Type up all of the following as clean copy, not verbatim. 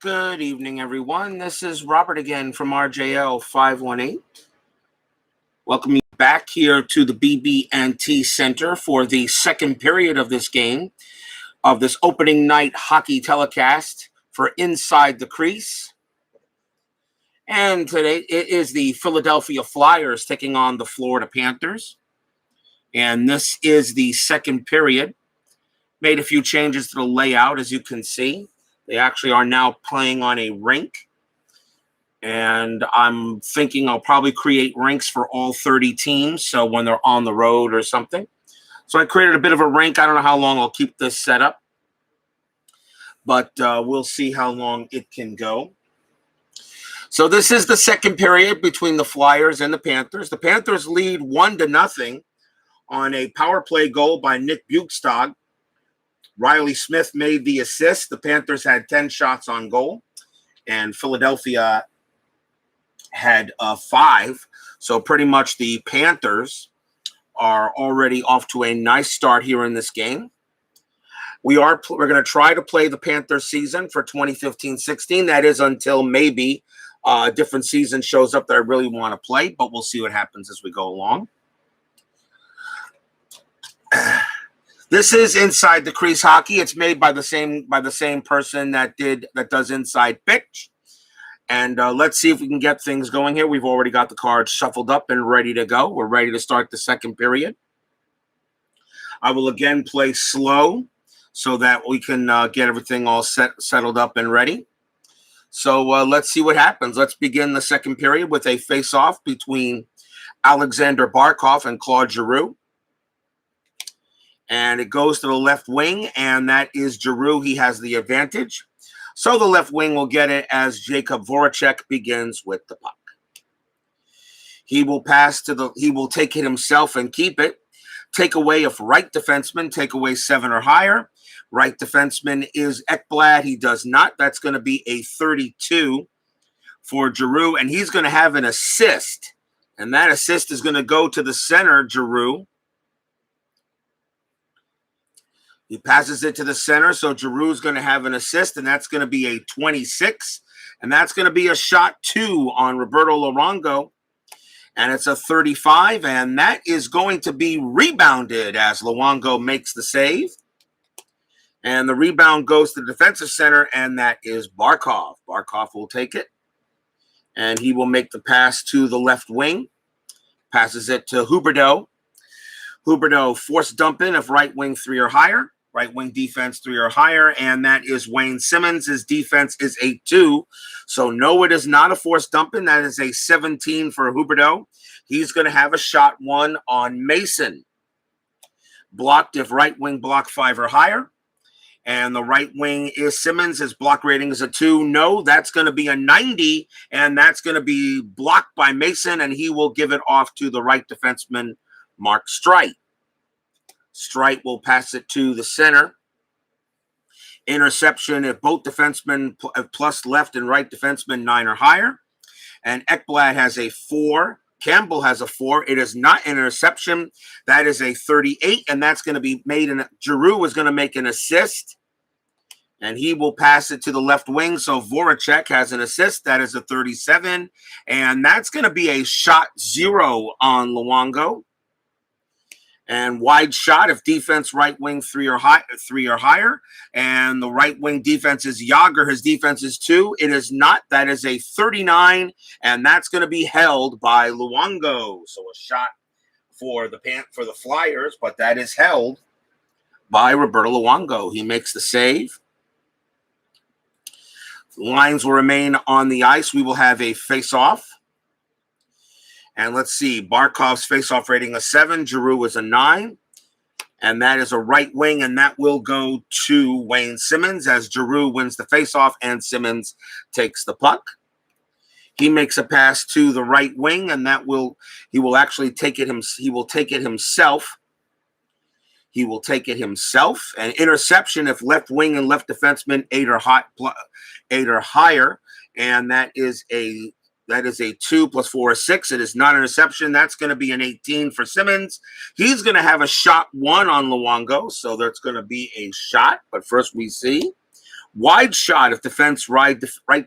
Good evening, everyone. This is Robert again from RJL 518. Welcome you back here to the BB&T Center for the second period of this game, of this opening night hockey telecast for Inside the Crease. And today it is the Philadelphia Flyers taking on the Florida Panthers. And this is the second period. Made a few changes to the layout, as you can see. They actually are now playing on a rink. And I'm thinking I'll probably create rinks for all 30 teams, so when they're on the road or something. So I created a bit of a rink. I don't know how long I'll keep this set up, but we'll see how long it can go. So this is the second period between the Flyers and the Panthers. The Panthers lead 1-0 on a power play goal by Nick Bukestad. Riley Smith made the assist. The Panthers had 10 shots on goal, and Philadelphia had 5. So pretty much the Panthers are already off to a nice start here in this game. We're going to try to play the Panthers season for 2015-16. That is until maybe a different season shows up that I really want to play, but we'll see what happens as we go along. This is Inside the Crease Hockey. It's made by the same person that does Inside Pitch. And let's see if we can get things going here. We've already got the cards shuffled up and ready to go. We're ready to start the second period. I will again play slow so that we can get everything all settled up and ready. So let's see what happens. Let's begin the second period with a face-off between Alexander Barkov and Claude Giroux. And it goes to the left wing, and that is Giroux. He has the advantage. So the left wing will get it as Jacob Voracek begins with the puck. He will take it himself and keep it. Take away if right defenseman, take away 7 or higher. Right defenseman is Ekblad. He does not. That's going to be a 32 for Giroux, and he's going to have an assist. And that assist is going to go to the center, Giroux. He passes it to the center, so Giroux is going to have an assist, and that's going to be a 26. And that's going to be a shot 2 on Roberto Luongo. And it's a 35, and that is going to be rebounded as Luongo makes the save. And the rebound goes to the defensive center, and that is Barkov. Barkov will take it, and he will make the pass to the left wing. Passes it to Huberdeau. Huberdeau force dump in if right wing 3 or higher. Right wing defense 3 or higher, and that is Wayne Simmons. His defense is a 2. So no, it is not a force dump in. That is a 17 for Huberdeau. He's going to have a shot 1 on Mason. Blocked if right wing block 5 or higher. And the right wing is Simmons. His block rating is a 2. No, that's going to be a 90, and that's going to be blocked by Mason, and he will give it off to the right defenseman, Mark Streit. Streit will pass it to the center. Interception if both defensemen plus left and right defenseman 9 or higher. And Ekblad has a 4. Campbell has a 4. It is not an interception. That is a 38, and that's going to be made. Giroux is going to make an assist, and he will pass it to the left wing. So Voracek has an assist. That is a 37, and that's going to be a shot 0 on Luongo. And wide shot if defense right wing 3 or higher. And the right wing defense is Yager. His defense is 2. It is not. That is a 39, and that's going to be held by Luongo. So a shot for the Flyers, but that is held by Roberto Luongo. He makes the save. The lines will remain on the ice. We will have a face-off. And let's see, Barkov's face-off rating is 7. Giroux is a 9. And that is a right wing, and that will go to Wayne Simmons as Giroux wins the face-off and Simmons takes the puck. He makes a pass to the right wing, and he will actually take it himself. He will take it himself. An interception if left wing and left defenseman 8 or higher, and that is a 2 plus 4 is 6. It is not an interception. That's going to be an 18 for Simmons. He's going to have a shot 1 on Luongo, so there's going to be a shot. But first we see Wide shot if right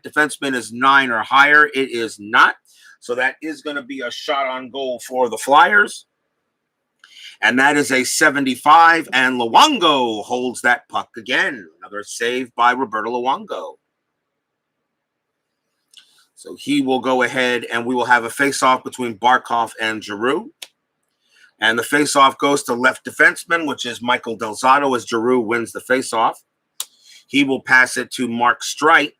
defenseman is 9 or higher. It is not. So that is going to be a shot on goal for the Flyers. And that is a 75. And Luongo holds that puck again. Another save by Roberto Luongo. So he will go ahead and we will have a face-off between Barkov and Giroux. And the face-off goes to left defenseman, which is Michael Del Zotto, as Giroux wins the face-off. He will pass it to Mark Streit.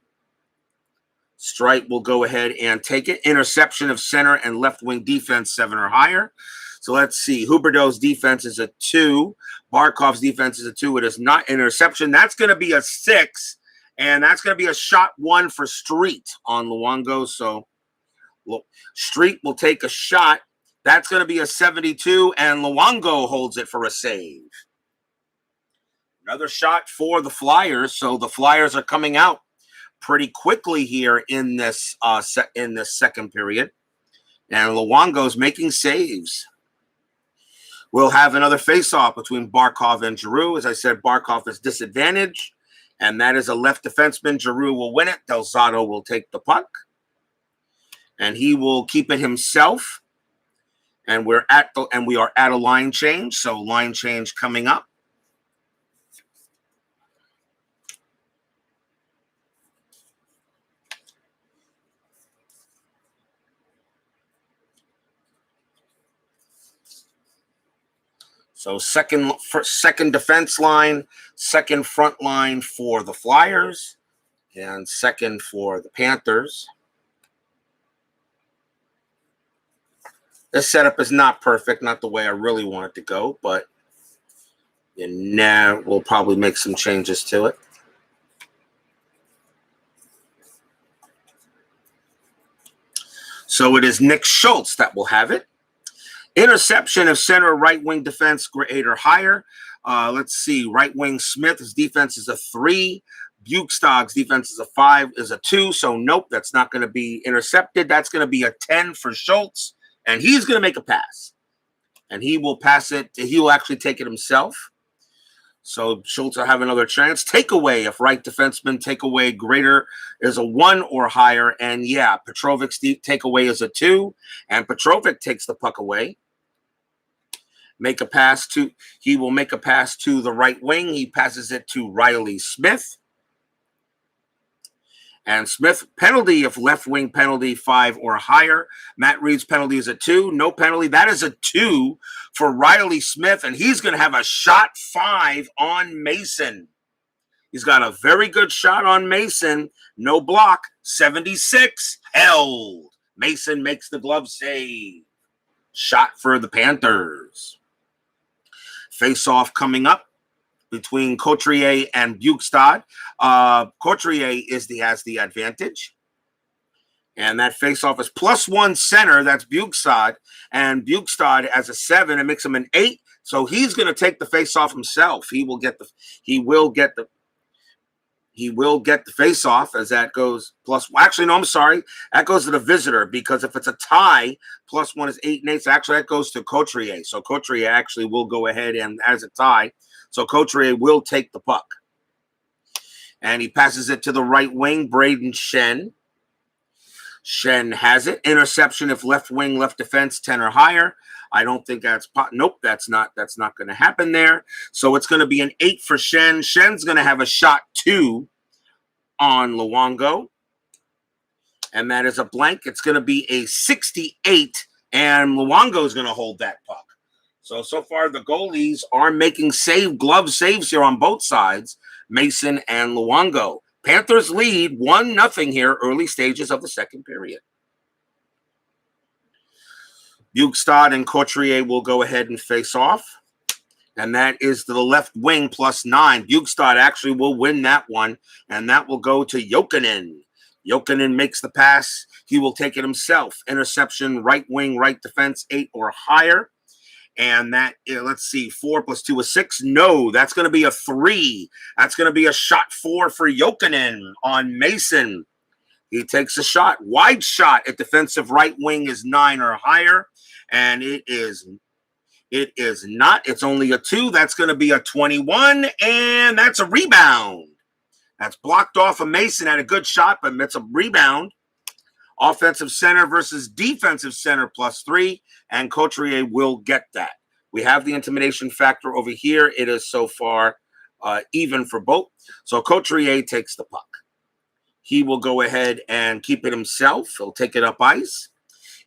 Streit will go ahead and take it. Interception of center and left wing defense, 7 or higher. So let's see. Huberdeau's defense is a 2. Barkov's defense is a 2. It is not interception. That's going to be a 6. And that's going to be a shot 1 for Streit on Luongo. So Streit will take a shot. That's going to be a 72, and Luongo holds it for a save. Another shot for the Flyers. So the Flyers are coming out pretty quickly here in this second period. And Luongo's making saves. We'll have another face-off between Barkov and Giroux. As I said, Barkov is disadvantaged. And that is a left defenseman. Giroux will win it. Del Zotto will take the puck. And he will keep it himself. And we are at a line change. So line change coming up. So second defense line, second front line for the Flyers, and second for the Panthers. This setup is not perfect, not the way I really want it to go, but now we'll probably make some changes to it. So it is Nick Schultz that will have it. Interception of center right wing defense, grade 8 or higher. Let's see. Right wing Smith, his defense is a 3. Bukestad's defense is a 5, is a 2. So nope, that's not going to be intercepted. That's going to be a 10 for Schultz. And he's going to make a pass. And he will pass it. He will actually take it himself. So Schultz will have another chance. Takeaway, if right defenseman takeaway greater is a 1 or higher. And yeah, Petrovic's takeaway is a 2. And Petrovic takes the puck away. He will make a pass to the right wing. He passes it to Riley Smith. And Smith, penalty if left wing penalty 5 or higher. Matt Reed's penalty is a 2. No penalty. That is a 2 for Riley Smith. And he's going to have a shot 5 on Mason. He's got a very good shot on Mason. No block. 76 held. Mason makes the glove save. Shot for the Panthers. Face-off coming up between Couturier and Bukestad. Couturier has the advantage. And that face-off is +1 center. That's Bukestad. And Bukestad has a 7. It makes him an 8. So he's going to take the face-off himself. He will get the face-off as that goes plus. Actually, no, I'm sorry. That goes to the visitor because if it's a tie, +1 is 8 and 8. So actually, that goes to Couturier. So Couturier actually will go ahead and as a tie. So Couturier will take the puck. And he passes it to the right wing, Braden Shen. Shen has it. Interception if left wing, left defense, 10 or higher. I don't think that's nope, that's not going to happen there. So it's going to be an 8 for Shen. Shen's going to have a shot 2 on Luongo. And that is a blank. It's going to be a 68, and Luongo is going to hold that puck. So far the goalies are making glove saves here on both sides, Mason and Luongo. Panthers lead 1-0 here, early stages of the second period. Bukestad and Couturier will go ahead and face off. And that is to the left wing +9. Bukestad actually will win that one, and that will go to Jokinen. Jokinen makes the pass. He will take it himself. Interception, right wing, right defense, 8 or higher. And that, let's see, 4 + 2 is 6. No, that's going to be a 3. That's going to be a shot 4 for Jokinen on Mason. He takes a shot. Wide shot at defensive right wing is 9 or higher. And it is not. It's only a 2. That's going to be a 21. And that's a rebound. That's blocked off of Mason. Had a good shot, but it's a rebound. Offensive center versus defensive center +3, and Couturier will get that. We have the intimidation factor over here. It is so far even for both. So Couturier takes the puck. He will go ahead and keep it himself. He'll take it up ice.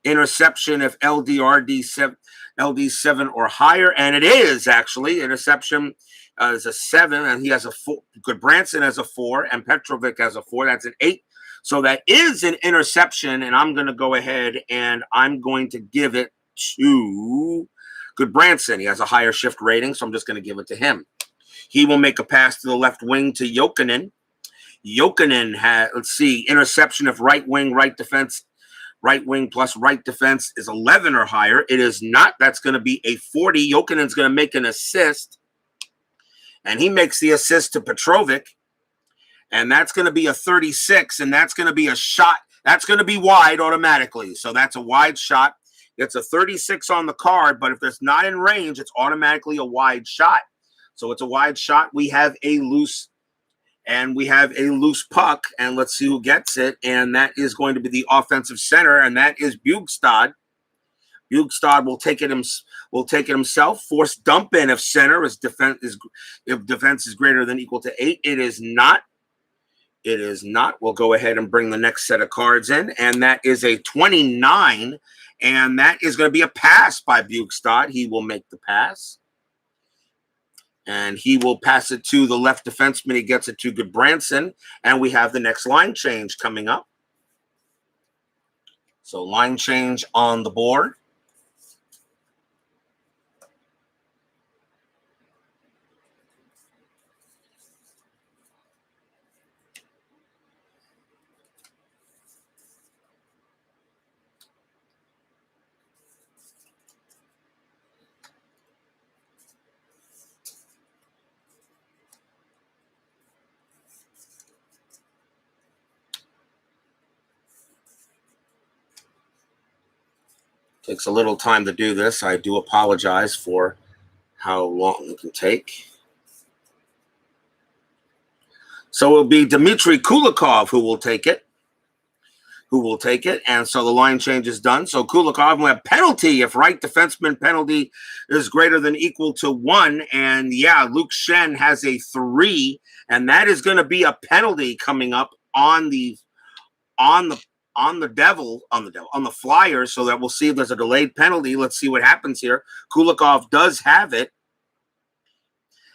Interception if LD7 or higher, and it is actually. Interception is a 7, and he has a 4. Goodbranson has a 4, and Petrovic has a 4. That's an 8. So that is an interception, and I'm going to go ahead and I'm going to give it to Goodbranson. He has a higher shift rating, so I'm just going to give it to him. He will make a pass to the left wing to Jokinen. Jokinen has, let's see, interception if right wing, right defense, right wing plus right defense is 11 or higher. It is not. That's going to be a 40. Jokinen's going to make an assist, and he makes the assist to Petrovic. And that's going to be a 36, and that's going to be a shot. That's going to be wide automatically. So that's a wide shot. It's a 36 on the card, but if it's not in range, it's automatically a wide shot. So it's a wide shot. We have a loose puck, and let's see who gets it. And that is going to be the offensive center, and that is Bjugstad. Bjugstad will take it himself. Force dump in if center is if defense is greater than equal to 8. It is not. It is not. We'll go ahead and bring the next set of cards in, and that is a 29, and that is going to be a pass by Bjugstad. He will make the pass, and he will pass it to the left defenseman. He gets it to Goodbranson, and we have the next line change coming up. So line change on the board. Takes a little time to do this. I do apologize for how long it can take. So it'll be Dmitry Kulikov who will take it. And so the line change is done. So Kulikov will have penalty if right defenseman penalty is greater than equal to 1. And yeah, Luke Shen has a 3, and that is going to be a penalty coming up on the Flyers, so that we'll see if there's a delayed penalty. Let's see what happens here. Kulikov does have it,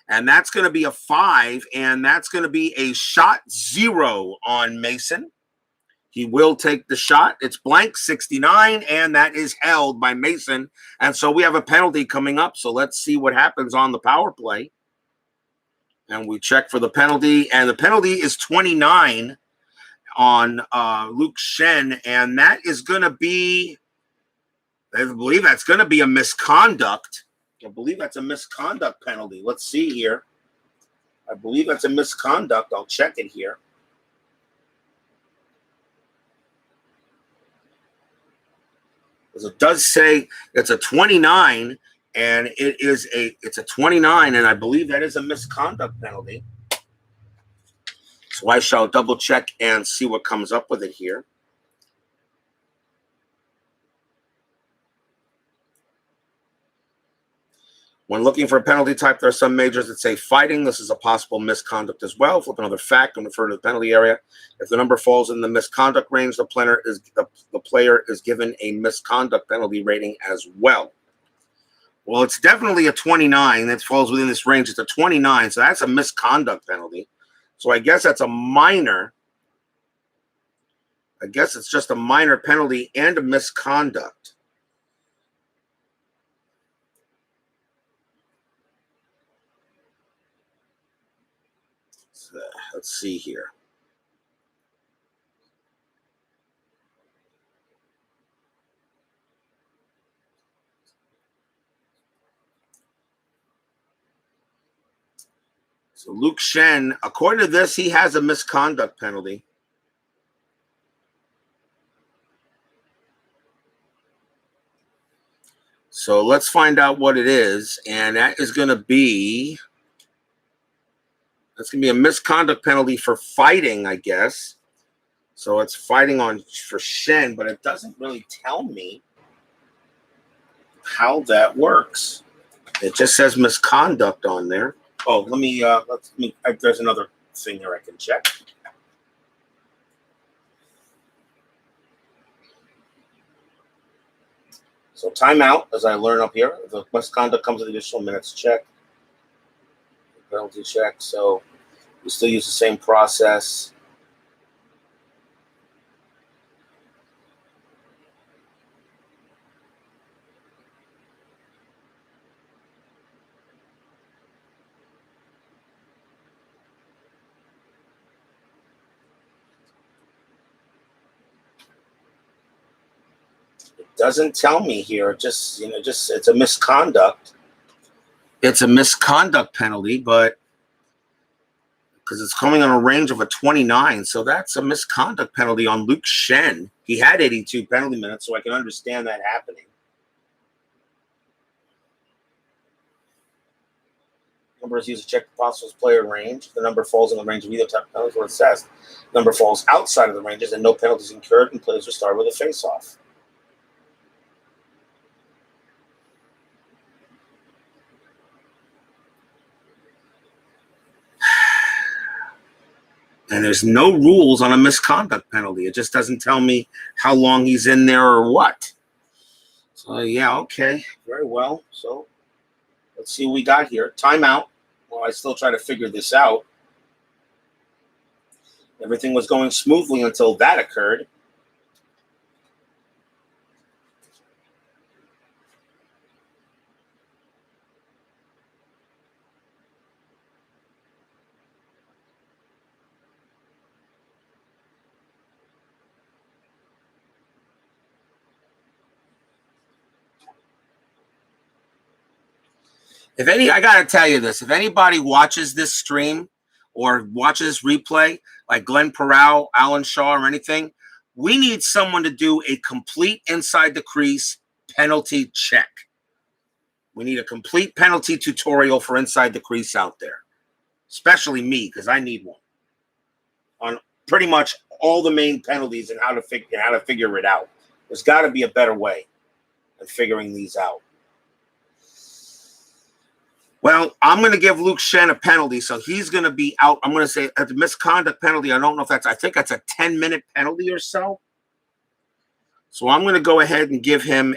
and that's going to be a 5, and that's going to be a shot 0 on Mason. He will take the shot. It's blank, 69, and that is held by Mason. And so we have a penalty coming up. So let's see what happens on the power play. And we check for the penalty, and the penalty is 29 on Luke Shen, and that is going to be, I believe that's going to be a misconduct. I believe that's a misconduct penalty. Let's see here. I believe that's a misconduct. I'll check it here. It does say it's a 29, and it's a 29, and I believe that is a misconduct penalty. So I shall double check and see what comes up with it here. When looking for a penalty type, there are some majors that say fighting. This is a possible misconduct as well. Flip another fact and refer to the penalty area. If the number falls in the misconduct range, the player is given a misconduct penalty rating as well. Well, it's definitely a 29 that falls within this range. It's a 29, so that's a misconduct penalty. So I guess that's a minor. I guess it's just a minor penalty and a misconduct. So, let's see here. So Luke Shen, according to this, he has a misconduct penalty. So let's find out what it is. And that is going to be That's going to be a misconduct penalty for fighting, I guess. So it's fighting for Shen, but it doesn't really tell me how that works. It just says misconduct on there. Oh, there's another thing here I can check. So timeout, as I learn up here, the misconduct comes with additional minutes check, penalty check. So we still use the same process. Doesn't tell me here. Just it's a misconduct. It's a misconduct penalty, but because it's coming on a range of a 29, so that's a misconduct penalty on Luke Shen. He had 82 penalty minutes, so I can understand that happening. Number is used to check the possible player range. If the number falls in the range of either type of penalties were assessed. Number falls outside of the ranges and no penalties incurred, and players will start with a face-off. And there's no rules on a misconduct penalty. It just doesn't tell me how long he's in there or what. So, yeah, okay. Very well. So, let's see what we got here. Timeout. Well, I still try to figure this out. Everything was going smoothly until that occurred. I gotta tell you this, if anybody watches this stream or watches replay, like Glenn Peral, Alan Shaw, or anything, we need someone to do a complete inside the crease penalty check. We need a complete penalty tutorial for inside the crease out there, especially me, because I need one on pretty much all the main penalties and how to figure it out. There's got to be a better way of figuring these out. Well, I'm going to give Luke Shen a penalty, so he's going to be out. I'm going to say at the misconduct penalty, I don't know if I think that's a 10-minute penalty or so. So I'm going to go ahead and give him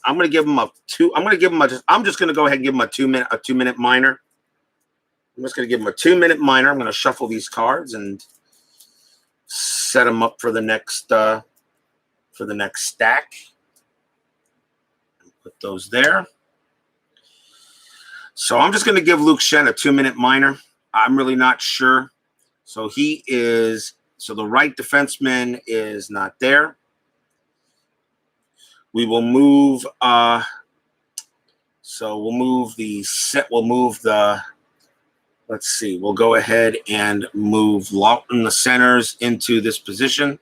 I'm just going to go ahead and give him a 2-minute minor. I'm just going to give him a 2-minute minor. I'm going to shuffle these cards and set them up for the next stack. Put those there. So I'm just going to give Luke Shen a 2-minute minor. I'm really not sure. So the right defenseman is not there. We will move, let's see, we'll go ahead and move Lawton, the centers, into this position.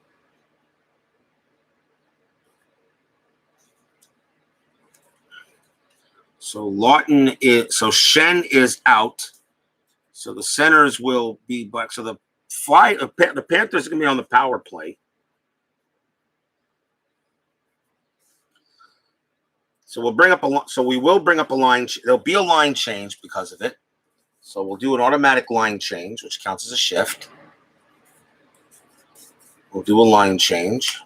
So Shen is out. So the centers will be back. So the Panthers are going to be on the power play. So we will bring up a line. There'll be a line change because of it. So we'll do an automatic line change, which counts as a shift. We'll do a line change.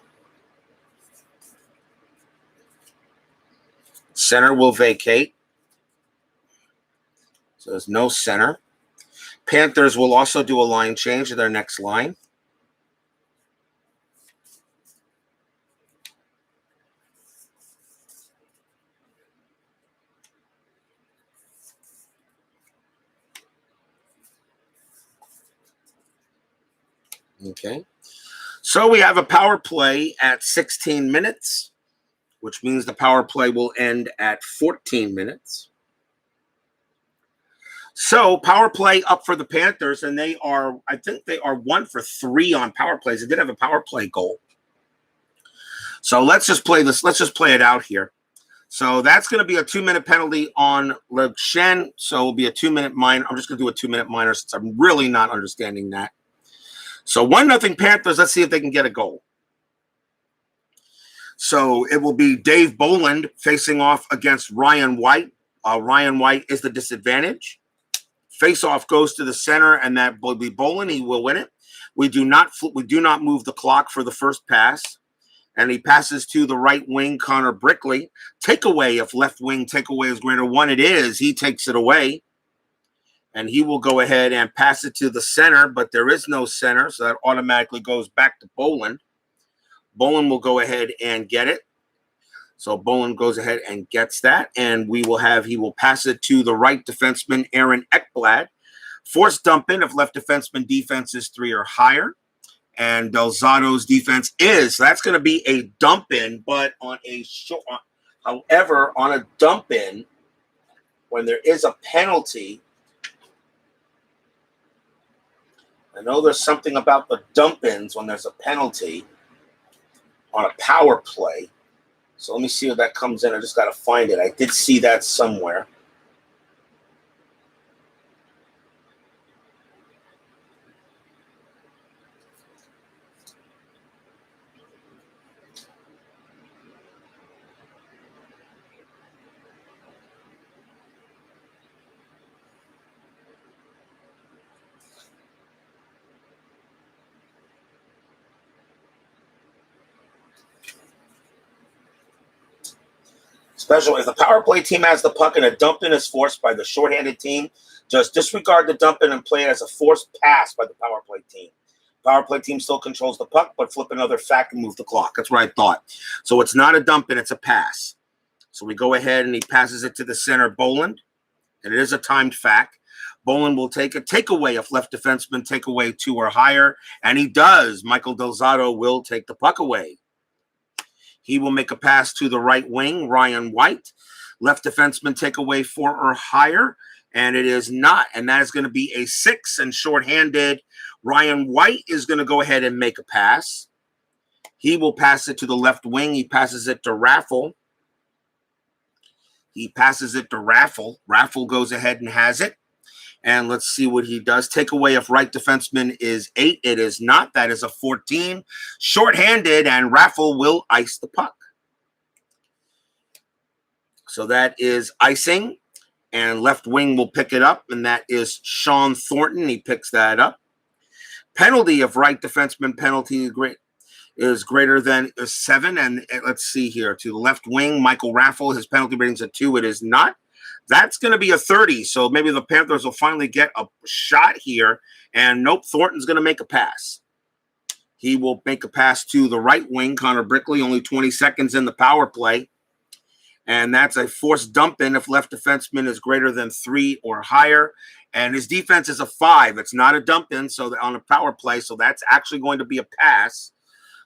Center will vacate. So there's no center. Panthers will also do a line change to their next line. Okay. So we have a power play at 16 minutes, which means the power play will end at 14 minutes. So power play up for the Panthers, and I think they are 1 for 3 on power plays. They did have a power play goal. So let's just play this. Let's just play it out here. So that's going to be a 2-minute penalty on Le Shen. So it'll be a 2-minute minor. I'm just going to do a 2-minute minor since I'm really not understanding that. So 1-0 Panthers. Let's see if they can get a goal. So it will be Dave Boland facing off against Ryan White. Ryan White is the disadvantage. Face-off goes to the center, and that will be Boland. He will win it. We do not move the clock for the first pass. And he passes to the right wing, Connor Brickley. Takeaway, if left wing takeaway is greater one, it is. He takes it away. And he will go ahead and pass it to the center, but there is no center, so that automatically goes back to Boland. Boland will go ahead and get it. So Boland goes ahead and gets that. And he will pass it to the right defenseman, Aaron Ekblad. Force dump in if left defenseman defense is 3 or higher. And Delzado's defense is. So that's going to be a dump in, but on a short. However, on a dump in, when there is a penalty, I know there's something about the dump ins when there's a penalty on a power play. So let me see if that comes in. I just got to find it. I did see that somewhere. Special, if the power play team has the puck and a dump in is forced by the shorthanded team, just disregard the dump in and play it as a forced pass by the power play team. Power play team still controls the puck, but flip another fact and move the clock. That's what I thought. So it's not a dump in, it's a pass. So we go ahead and he passes it to the center, Boland, and it is a timed fact. Boland will take a takeaway if left defenseman take away 2 or higher, and he does. Michael Delzado will take the puck away. He will make a pass to the right wing, Ryan White. Left defenseman take away 4 or higher, and it is not. And that is going to be a 6 and shorthanded. Ryan White is going to go ahead and make a pass. He will pass it to the left wing. He passes it to Raffle. Raffle goes ahead and has it. And let's see what he does. Take away if right defenseman is 8. It is not. That is a 14. Shorthanded, and Raffle will ice the puck. So that is icing. And left wing will pick it up, and that is Sean Thornton. He picks that up. Penalty if right defenseman penalty is greater than 7. And let's see here. To the left wing, Michael Raffle, his penalty rating's a 2. It is not. That's going to be a 30, so maybe the Panthers will finally get a shot here. And nope, Thornton's going to make a pass. He will make a pass to the right wing, Connor Brickley, only 20 seconds in the power play. And that's a forced dump in if left defenseman is greater than 3 or higher. And his defense is a 5. It's not a dump in, so on a power play, so that's actually going to be a pass.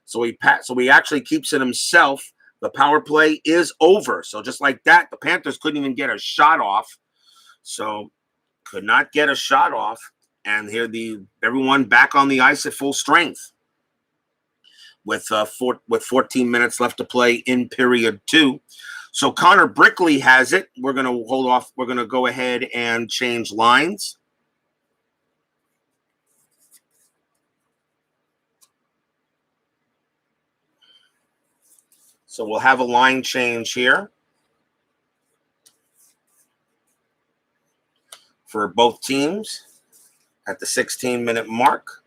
So he actually keeps it himself. The power play is over. So just like that, the Panthers couldn't even get a shot off. So could not get a shot off. And here everyone back on the ice at full strength with 14 minutes left to play in period 2. So Connor Brickley has it. We're going to hold off. We're going to go ahead and change lines. So we'll have a line change here for both teams at the 16-minute mark.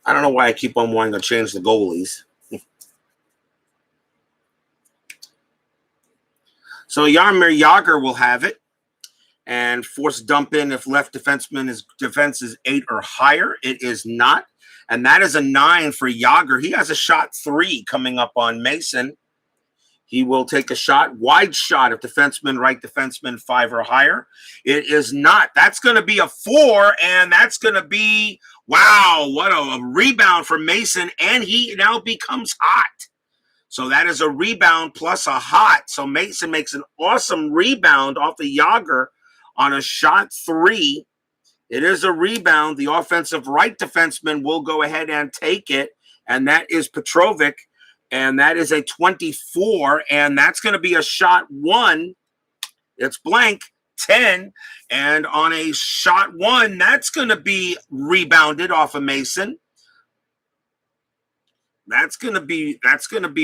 I don't know why I keep on wanting to change the goalies. So Jaromir Jagr will have it. And force dump in if left defenseman defense is 8 or higher. It is not. And that is a 9 for Jagr. He has a shot 3 coming up on Mason. He will take a shot, wide shot if defenseman, right defenseman, 5 or higher. It is not. That's going to be a 4, and that's going to be, wow, what a rebound for Mason, and he now becomes hot. So that is a rebound plus a hot. So Mason makes an awesome rebound off the Yager on a shot 3. It is a rebound. The offensive right defenseman will go ahead and take it, and that is Petrovic. And that is a 24, and that's going to be a shot 1. It's blank, 10. And on a shot 1, that's going to be rebounded off of Mason. That's going to be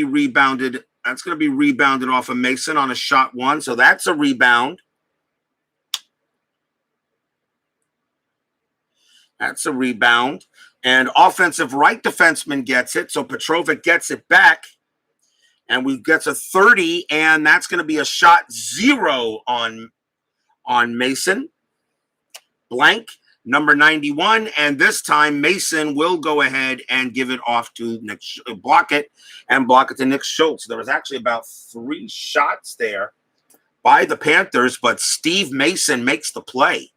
rebounded. That's going to be rebounded off of Mason on a shot 1. So that's a rebound. That's a rebound. And offensive right defenseman gets it. So Petrovic gets it back. And we get a 30. And that's going to be a shot 0 on Mason. Blank. Number 91. And this time Mason will go ahead and give it off to Nick. Block it to Nick Schultz. There was actually about 3 shots there by the Panthers. But Steve Mason makes the play.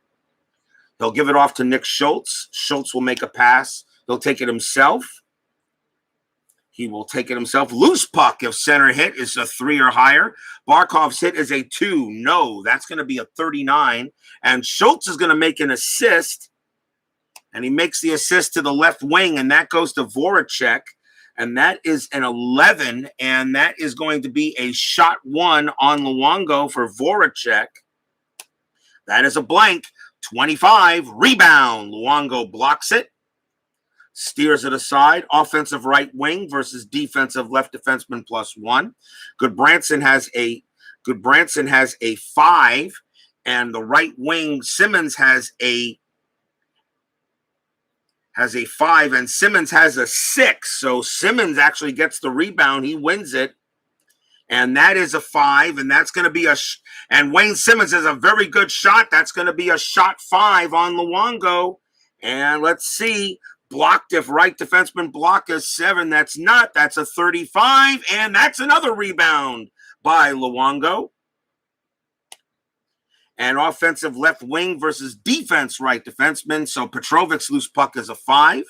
He'll give it off to Nick Schultz. Schultz will make a pass. He'll take it himself. He will take it himself. Loose puck if center hit is a 3 or higher. Barkov's hit is a 2. No, that's going to be a 39. And Schultz is going to make an assist. And he makes the assist to the left wing, and that goes to Voracek. And that is an 11. And that is going to be a shot 1 on Luongo for Voracek. That is a blank. 25, rebound. Luongo blocks it, steers it aside. Offensive right wing versus defensive left defenseman +1. Goodbranson has a 5, and the right wing Simmons has a 5, and Simmons has a 6. So Simmons actually gets the rebound. He wins it. And that is a 5, and that's going to be and Wayne Simmons is a very good shot. That's going to be a shot 5 on Luongo. And let's see, blocked if right defenseman block is 7. That's not. That's a 35, and that's another rebound by Luongo. And offensive left wing versus defense right defenseman. So Petrovic's loose puck is a 5.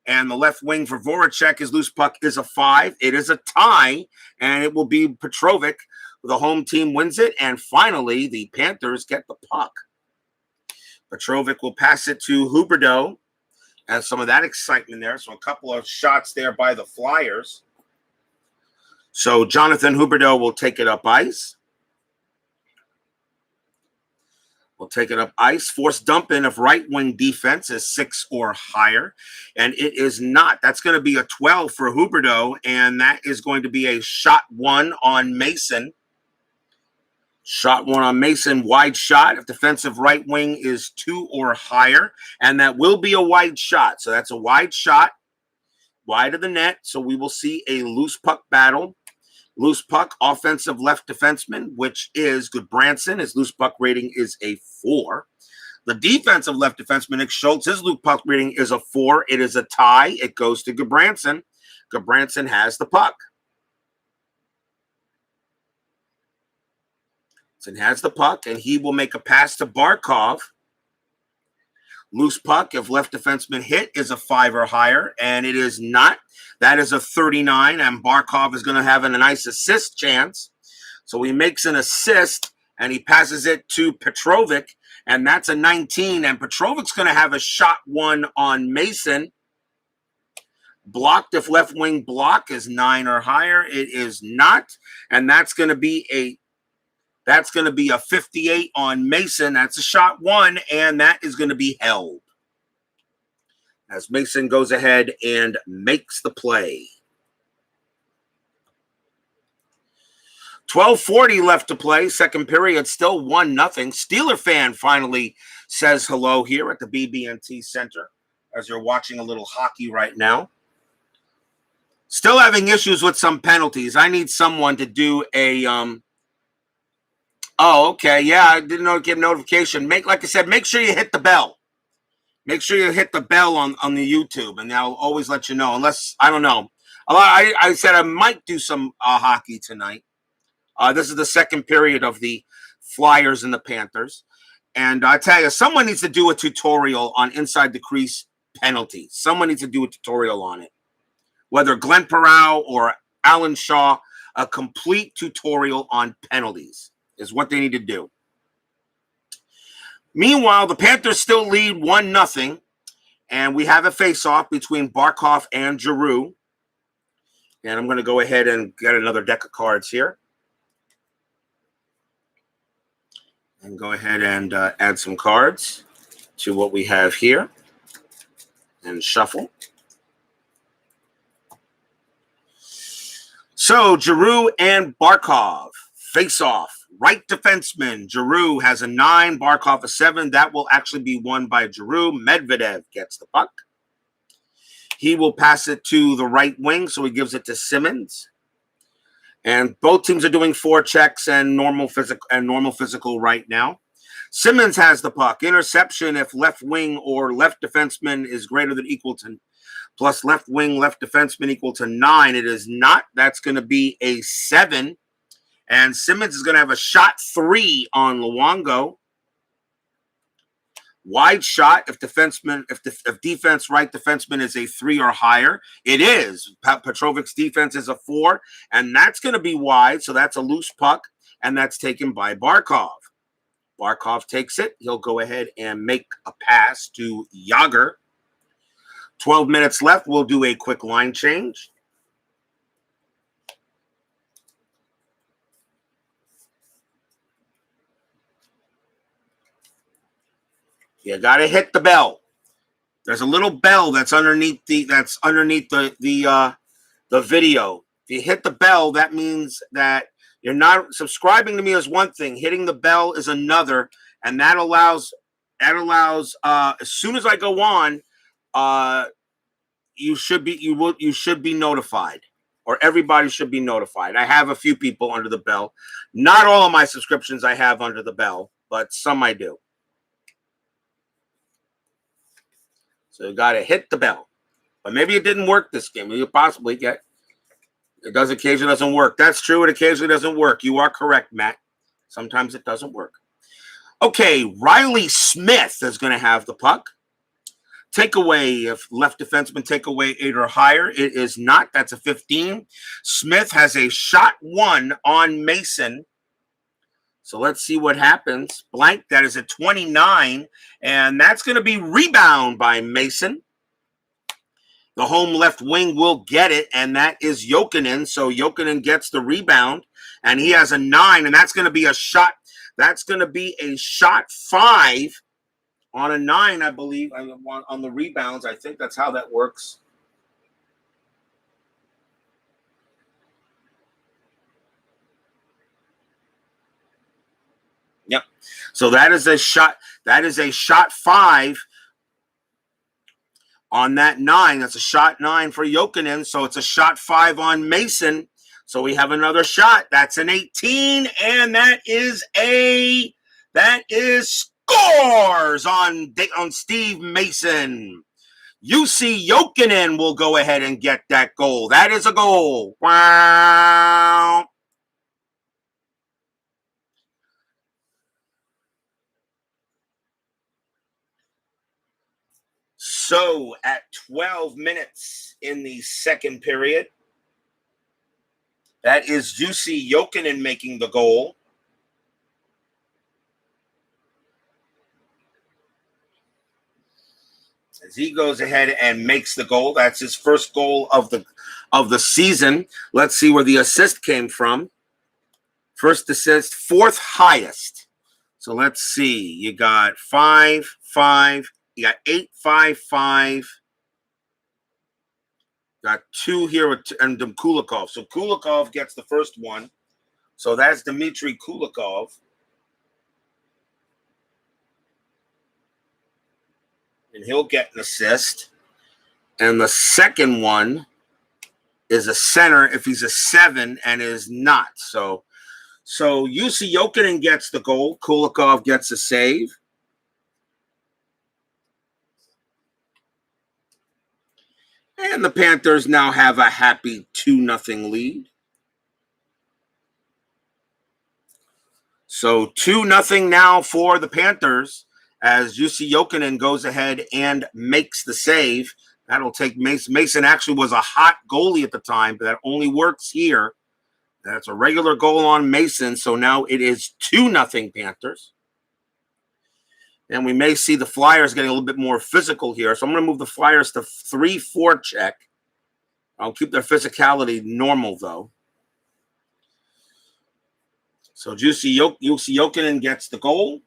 And the left wing for Voracek, his loose puck is a 5. It is a tie, and it will be Petrovic. The home team wins it, and finally, the Panthers get the puck. Petrovic will pass it to Huberdeau, and some of that excitement there. So a couple of shots there by the Flyers. So Jonathan Huberdeau will take it up ice. Will take it up ice. Force dump in if right wing defense is 6 or higher. And it is not. That's going to be a 12 for Huberdeau. And that is going to be a shot 1 on Mason. Shot 1 on Mason. Wide shot if defensive right wing is 2 or higher. And that will be a wide shot. So that's a wide shot. Wide of the net. So we will see a loose puck battle. Loose puck, offensive left defenseman, which is Goodbranson. His loose puck rating is a 4. The defensive left defenseman, Nick Schultz, his loose puck rating is a 4. It is a tie. It goes to Goodbranson. Goodbranson has the puck. Goodbranson has the puck, and he will make a pass to Barkov. Loose puck, if left defenseman hit, is a 5 or higher, and it is not. That is a 39, and Barkov is going to have a nice assist chance. So he makes an assist, and he passes it to Petrovic, and that's a 19. And Petrovic's going to have a shot 1 on Mason. Blocked if left wing block is 9 or higher. It is not, and that's going to be a 58 on Mason. That's a shot 1, and that is going to be held. As Mason goes ahead and makes the play. 12:40 left to play. Second period, still 1-0. Steeler fan finally says hello here at the BB&T Center as you're watching a little hockey right now. Still having issues with some penalties. I need someone to do a oh, okay. Yeah, I didn't know get notification. Like I said, make sure you hit the bell. Make sure you hit the bell on the YouTube, and I'll always let you know. Unless, I don't know. I said I might do some hockey tonight. This is the second period of the Flyers and the Panthers. And I tell you, someone needs to do a tutorial on inside the crease penalties. Someone needs to do a tutorial on it. Whether Glenn Perau or Alan Shaw, a complete tutorial on penalties is what they need to do. Meanwhile, the Panthers still lead 1-0, and we have a face-off between Barkov and Giroux. And I'm going to go ahead and get another deck of cards here. And go ahead and add some cards to what we have here. And shuffle. So, Giroux and Barkov face off. Right defenseman, Giroux has a 9, Barkov a 7. That will actually be won by Giroux. Medvedev gets the puck. He will pass it to the right wing, so he gives it to Simmons. And both teams are doing forechecks and normal physical right now. Simmons has the puck. Interception if left wing or left defenseman is greater than equal to plus left wing, left defenseman equal to 9. It is not. That's going to be a 7. And Simmons is going to have a shot 3 on Luongo. Wide shot if defenseman, if defense right defenseman is a 3 or higher. It is. Petrovic's defense is a 4, and that's going to be wide. So that's a loose puck, and that's taken by Barkov. Barkov takes it. He'll go ahead and make a pass to Jágr. 12 minutes left. We'll do a quick line change. You got to hit the bell. There's a little bell that's underneath the video. If you hit the bell, that means that you're not subscribing to me is one thing. Hitting the bell is another, and that allows as soon as I go on, you should be notified, or everybody should be notified. I have a few people under the bell. Not all of my subscriptions I have under the bell, but some I do. So you got to hit the bell. But maybe it didn't work this game. You possibly get. It does occasionally doesn't work. That's true. It occasionally doesn't work. You are correct, Matt. Sometimes it doesn't work. Okay, Riley Smith is going to have the puck. Takeaway, if left defenseman takeaway 8 or higher, it is not. That's a 15. Smith has a shot 1 on Mason. So let's see what happens. Blank, that is a 29, and that's going to be rebound by Mason. The home left wing will get it, and that is Jokinen. So Jokinen gets the rebound, and he has a 9, and that's going to be a shot. That's going to be a shot 5 on a 9, I believe, on the rebounds. I think that's how that works. Yep. So that is a shot. That is a shot 5 on that 9. That's a shot 9 for Jokinen. So it's a shot 5 on Mason. So we have another shot. That's an 18, and that is scores on Steve Mason. UC Jokinen will go ahead and get that goal. That is a goal. Wow. So at 12 minutes in the second period, that is Jussi Jokinen making the goal. As he goes ahead and makes the goal, that's his first goal of the season. Let's see where the assist came from. First assist, 4th highest. So let's see. You got 5, 5. You got 8, 5, 5. Got 2 here and Kulikov. So Kulikov gets the first one. So that's Dmitry Kulikov. And he'll get an assist. And the second one is a center if he's a 7 and is not. So Jussi Jokinen gets the goal. Kulikov gets a save. And the Panthers now have a happy 2-0 lead. So 2-0 now for the Panthers as Jussi Jokinen goes ahead and makes the save. That'll take Mason. Mason actually was a hot goalie at the time, but that only works here. That's a regular goal on Mason. So now it is 2-0 Panthers. And we may see the Flyers getting a little bit more physical here. So I'm going to move the Flyers to 3-4 check. I'll keep their physicality normal, though. So Jussi Jokinen gets the goal.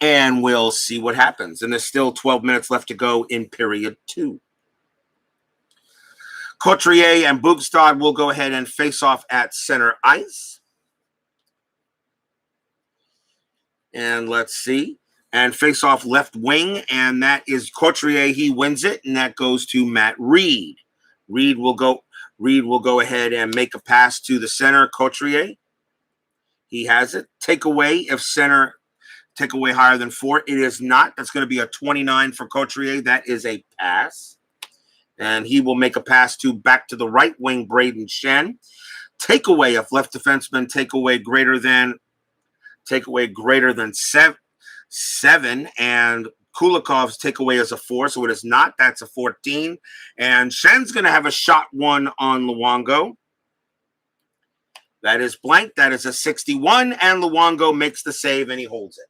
And we'll see what happens. And there's still 12 minutes left to go in period 2. Couturier and Bugstad will go ahead and face off at center ice. And let's see. And face off left wing. And that is Couturier. He wins it. And that goes to Matt Reed. Reed will go ahead and make a pass to the center, Couturier. He has it. Take away if center take away higher than 4. It is not. That's going to be a 29 for Couturier. That is a pass. And he will make a pass back to the right wing, Braden Shen. Take away if left defenseman take away greater than 7. And Kulikov's takeaway is a 4, so it is not. That's a 14. And Shen's going to have a shot 1 on Luongo. That is blank. That is a 61. And Luongo makes the save, and he holds it.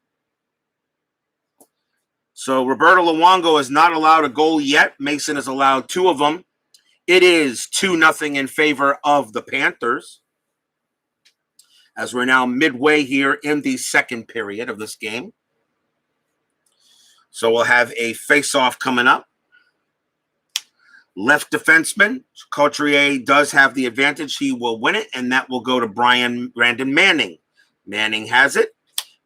So Roberto Luongo is not allowed a goal yet. Mason has allowed 2 of them. It is 2-0 in favor of the Panthers. As we're now midway here in the second period of this game. So we'll have a face-off coming up. Left defenseman, Couturier does have the advantage. He will win it, and that will go to Brandon Manning. Manning has it,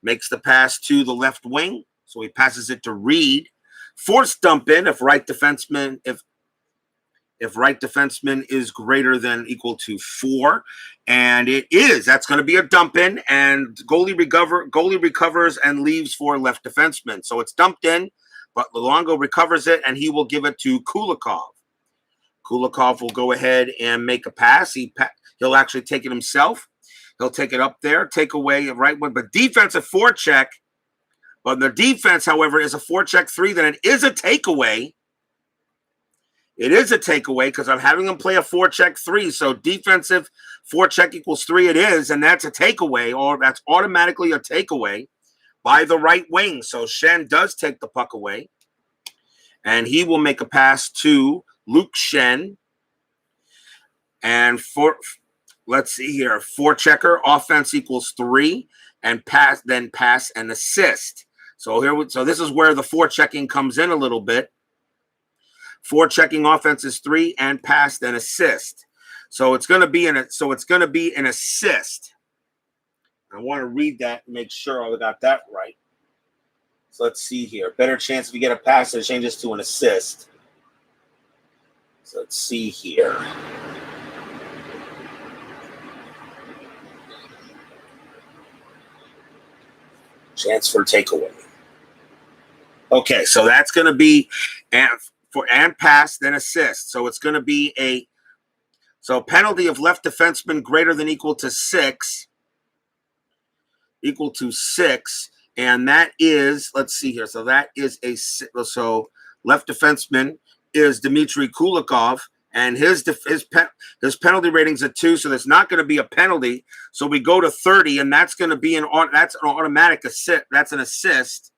makes the pass to the left wing. So he passes it to Reed. Force dump in if right defenseman is greater than equal to 4. And it is. That's going to be a dump in. And goalie recovers and leaves for left defenseman. So it's dumped in, but Luongo recovers it, and he will give it to Kulikov. Kulikov will go ahead and make a pass. He'll actually take it himself. He'll take it up there, take away a right one. But defensive forecheck. But the defense, however, is a forecheck 3. Then it is a takeaway. It is a takeaway because I'm having them play a forecheck 3. So defensive forecheck equals 3 it is, and that's a takeaway, or that's automatically a takeaway by the right wing. So Shen does take the puck away. And he will make a pass to Luke Shen. And let's see here. Forechecker, offense equals 3, and pass and assist. So this is where the forechecking comes in a little bit. Forechecking offense is 3, and pass then assist. So it's going to be an assist. I want to read that and make sure I got that right. So let's see here. Better chance if you get a pass, it changes to an assist. So let's see here. Chance for takeaway. Okay, so that's going to be and pass, then assist. So it's going to be a penalty of left defenseman greater than equal to 6. And that is, let's see here. So that is left defenseman is Dmitry Kulikov, and his penalty rating's a 2, so there's not going to be a penalty. So we go to 30, and that's going to be an automatic assist. That's an assist.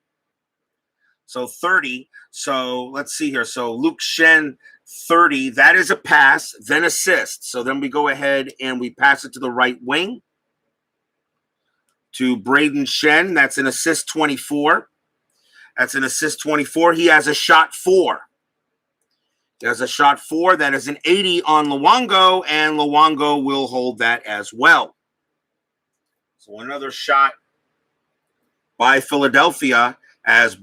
So 30. So let's see here. So Luke Shen, 30. That is a pass, then assist. So then we go ahead and we pass it to the right wing to Braden Shen. That's an assist 24. He has a shot 4. There's a shot 4. That is an 80 on Luongo, and Luongo will hold that as well. So another shot by Philadelphia as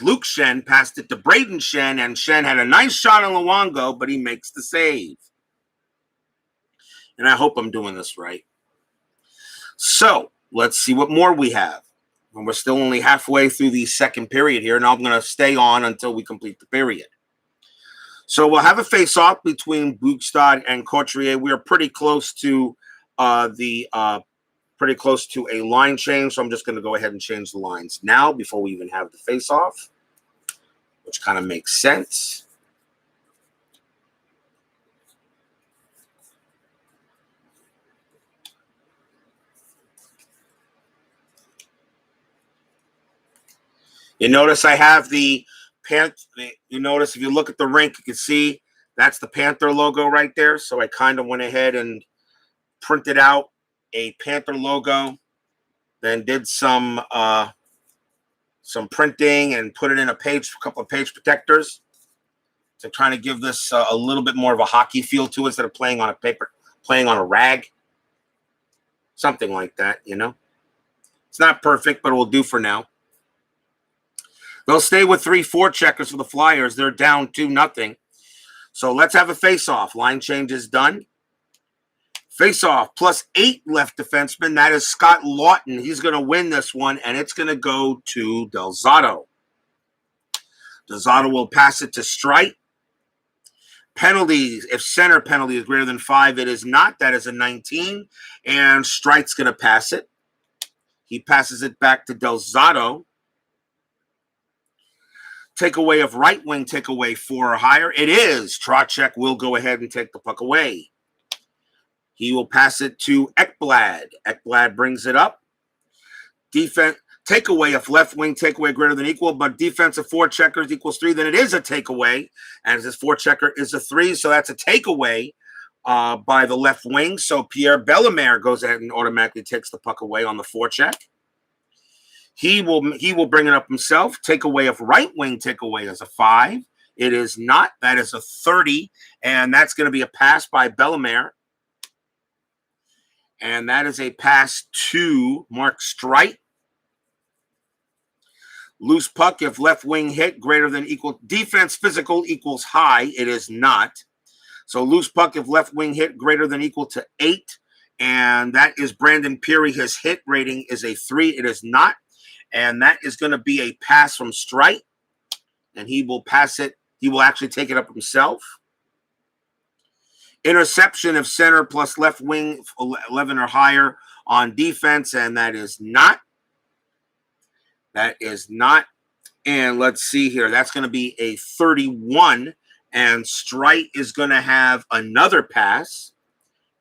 Luke Shen passed it to Braden Shen, and Shen had a nice shot on Luongo, but he makes the save. And I hope I'm doing this right. So let's see what more we have. And we're still only halfway through the second period here, and I'm going to stay on until we complete the period. So we'll have a face-off between Bugstad and Couturier. We are pretty close to pretty close to a line change, so I'm just going to go ahead and change the lines now before we even have the face-off, which kind of makes sense. You notice I have the Panther. You notice if you look at the rink, you can see that's the Panther logo right there. So I kind of went ahead and printed out a Panther logo, then did some printing and put it in a couple of page protectors to try to give this a little bit more of a hockey feel to it instead of playing on a rag, something like that. You know, it's not perfect, but it will do for now. They'll stay with 3-4 checkers for the Flyers. They're down 2-0. So let's have a face-off. Line change is done. Face-off, +8 left defenseman. That is Scott Lawton. He's going to win this one, and it's going to go to Del Zotto. Del Zotto will pass it to Strite. Penalties, if center penalty is greater than 5, it is not. That is a 19, and Strite's going to pass it. He passes it back to Del Zotto. Takeaway of right wing, takeaway 4 or higher. It is. Trocheck will go ahead and take the puck away. He will pass it to Ekblad. Ekblad brings it up. Defense takeaway of left wing, takeaway greater than equal, but defensive 4 checkers equals 3. Then it is a takeaway, and this 4 checker is a 3, so that's a takeaway by the left wing. So Pierre Bellemare goes ahead and automatically takes the puck away on the 4 check. He will bring it up himself. Takeaway of right wing, takeaway is a 5. It is not. That is a 30, and that's going to be a pass by Bellemare. And that is a pass to Mark Strite. Loose puck, if left wing hit greater than equal, defense physical equals high. It is not. So loose puck, if left wing hit greater than equal to 8. And that is Brandon Peary. His hit rating is a 3. It is not. And that is going to be a pass from Strite. And he will pass it. He will actually take it up himself. Interception of center plus left wing 11 or higher on defense. And that is not. That is not. And let's see here. That's going to be a 31. And Strite is going to have another pass.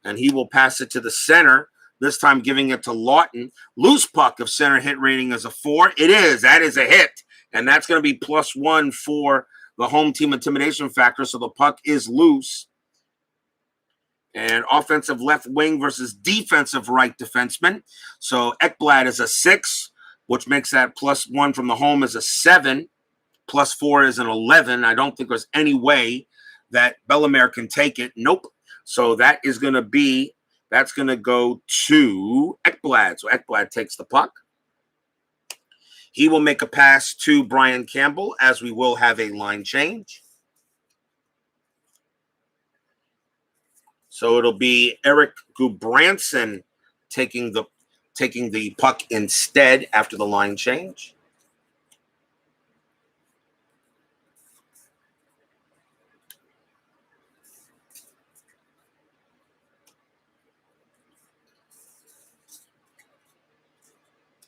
And he will pass it to the center. This time giving it to Lawton. Loose puck of center hit rating is a 4. It is. That is a hit. And that's going to be +1 for the home team intimidation factor. So the puck is loose. And offensive left wing versus defensive right defenseman. So Ekblad is a 6, which makes that +1 from the home is a 7. +4 is an 11. I don't think there's any way that Bellemare can take it. Nope. So that is going to be, that's going to go to Ekblad. So Ekblad takes the puck. He will make a pass to Brian Campbell, as we will have a line change. So it'll be Eric Gudbranson taking the puck instead after the line change.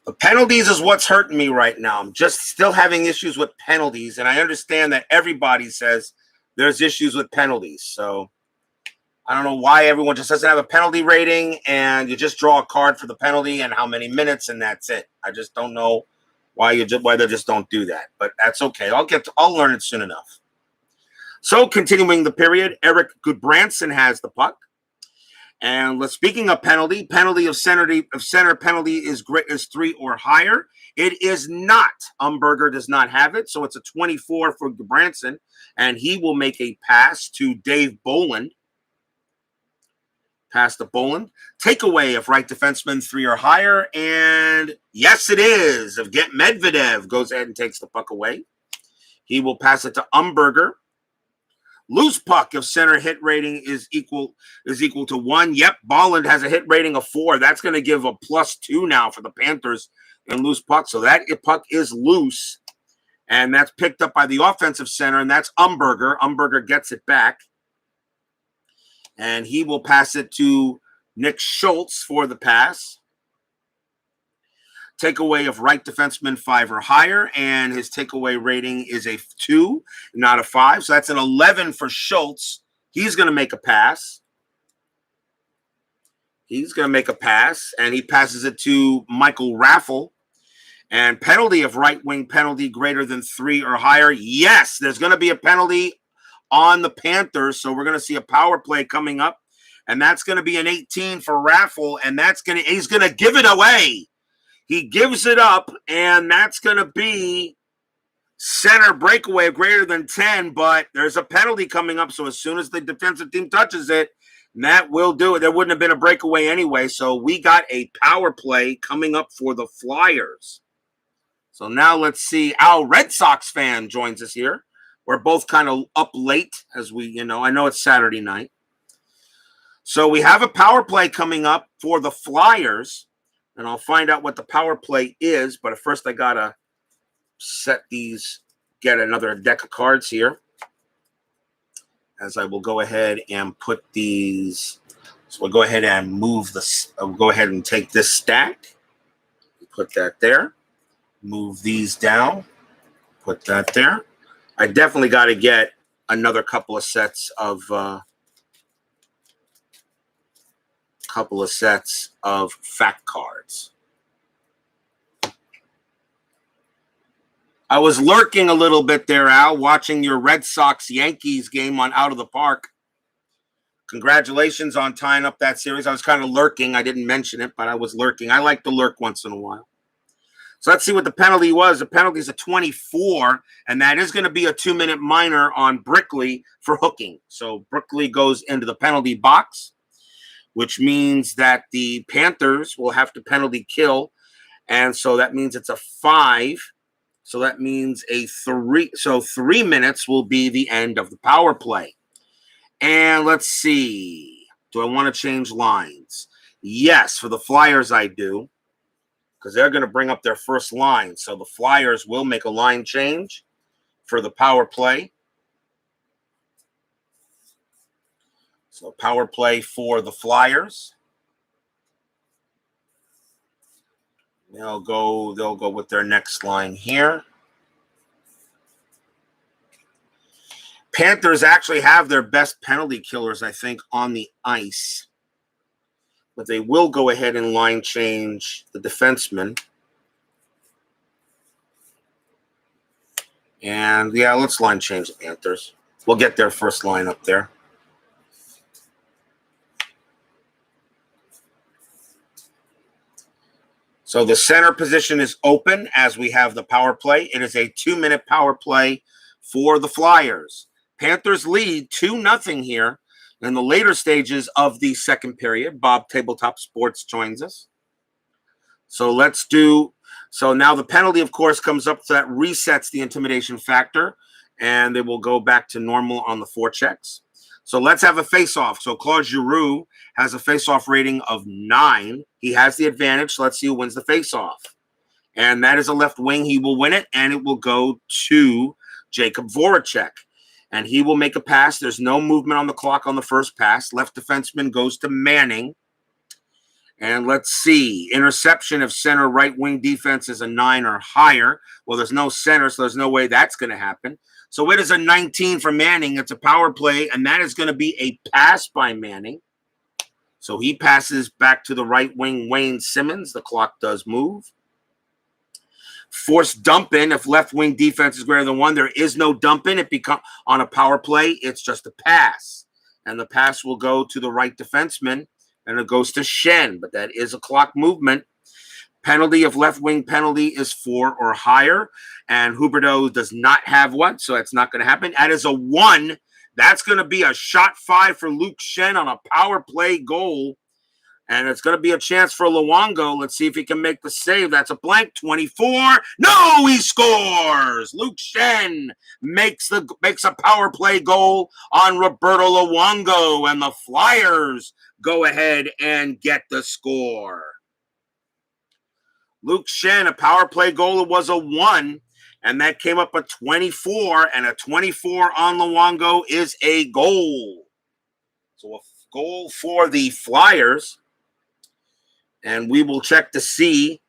The penalties is what's hurting me right now. I'm just still having issues with penalties, and I understand that everybody says there's issues with penalties. So I don't know why everyone just doesn't have a penalty rating, and you just draw a card for the penalty and how many minutes, and that's it. I just don't know why they just don't do that, but that's okay. I'll learn it soon enough. So continuing the period, Eric Gudbranson has the puck. And speaking of penalty of center penalty is 3 or higher. It is not. Umberger does not have it, so it's a 24 for Gudbranson, and he will make a pass to Dave Boland. Pass to Boland. Takeaway of right defenseman 3 or higher, and yes, it is. If Get Medvedev goes ahead and takes the puck away, he will pass it to Umberger. Loose puck if center hit rating is equal to 1. Yep, Bolland has a hit rating of 4. That's going to give a +2 now for the Panthers in loose puck. So that puck is loose. And that's picked up by the offensive center, and that's Umberger. Umberger gets it back. And he will pass it to Nick Schultz for the pass. Takeaway of right defenseman 5 or higher, and his takeaway rating is a 2, not a 5. So that's an 11 for Schultz. He's going to make a pass. He's going to make a pass, and he passes it to Michael Raffle. And penalty of right wing penalty greater than 3 or higher. Yes, there's going to be a penalty on the Panthers, so we're going to see a power play coming up, and that's going to be an 18 for Raffle, and he's going to give it away. He gives it up, and that's going to be center breakaway of greater than 10, but there's a penalty coming up, so as soon as the defensive team touches it, that will do it. There wouldn't have been a breakaway anyway, so we got a power play coming up for the Flyers. So now let's see. Al Red Sox fan joins us here. We're both kind of up late as I know it's Saturday night. So we have a power play coming up for the Flyers. And I'll find out what the power play is. But first, I got to get another deck of cards here. As I will go ahead and put these. So we'll go ahead and move this. I'll go ahead and take this stack. Put that there. Move these down. Put that there. I definitely got to get another couple of sets of fact cards. I was lurking a little bit there, Al, watching your Red Sox-Yankees game on Out of the Park. Congratulations on tying up that series. I was kind of lurking. I didn't mention it, but I was lurking. I like to lurk once in a while. So let's see what the penalty was. The penalty is a 24, and that is going to be a 2-minute minor on Brickley for hooking. So Brickley goes into the penalty box, which means that the Panthers will have to penalty kill. And so that means it's a 5. So that means a 3. So 3 minutes will be the end of the power play. And let's see. Do I want to change lines? Yes, for the Flyers I do, because they're going to bring up their first line. So the Flyers will make a line change for the power play. So power play for the Flyers. They'll go with their next line here. Panthers actually have their best penalty killers, I think, on the ice. But they will go ahead and line change the defenseman. And yeah, let's line change the Panthers. We'll get their first line up there. So the center position is open as we have the power play. It is a 2-minute power play for the Flyers. Panthers lead 2-0 here in the later stages of the second period. Bob Tabletop Sports joins us. So now the penalty, of course, comes up, so that resets the intimidation factor, and they will go back to normal on the forechecks. So let's have a face-off. So Claude Giroux has a face-off rating of 9. He has the advantage. So let's see who wins the face-off. And that is a left wing. He will win it, and it will go to Jacob Voracek. And he will make a pass. There's no movement on the clock on the first pass. Left defenseman goes to Manning. And let's see. Interception of center right wing defense is a 9 or higher. Well, there's no center, so there's no way that's going to happen. So it is a 19 for Manning. It's a power play, and that is going to be a pass by Manning. So he passes back to the right wing, Wayne Simmons. The clock does move. Forced dump in. If left wing defense is greater than 1, there is no dump in. It becomes on a power play. It's just a pass, and the pass will go to the right defenseman, and it goes to Shen. But that is a clock movement. Penalty of left wing penalty is 4 or higher, and Huberdeau does not have one, so that's not going to happen. That is a 1. That's going to be a shot 5 for Luke Shen on a power play goal. And it's going to be a chance for Luongo. Let's see if he can make the save. That's a blank. 24. No, he scores. Luke Shen makes a power play goal on Roberto Luongo. And the Flyers go ahead and get the score. Luke Shen, a power play goal. It was a 1. And that came up a 24, and a 24 on Luongo is a goal. So a goal for the Flyers. And we will check to see.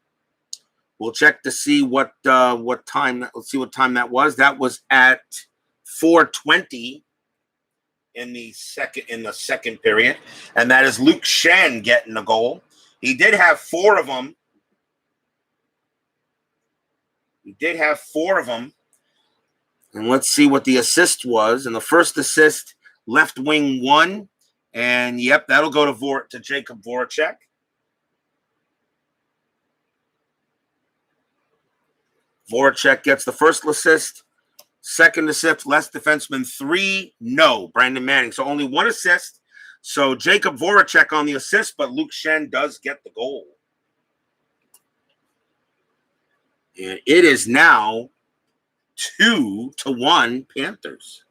We'll check to see what time. Let's see what time that was. That was at 4:20 in the second period, and that is Luke Shen getting the goal. He did have 4 of them. And let's see what the assist was. And the first assist, left wing 1, and yep, that'll go to Jacob Voracek. Voracek gets the first assist. Second assist, less defenseman 3, no, Brandon Manning. So only 1 assist. So Jacob Voracek on the assist, but Luke Shen does get the goal. And it is now 2-1 Panthers.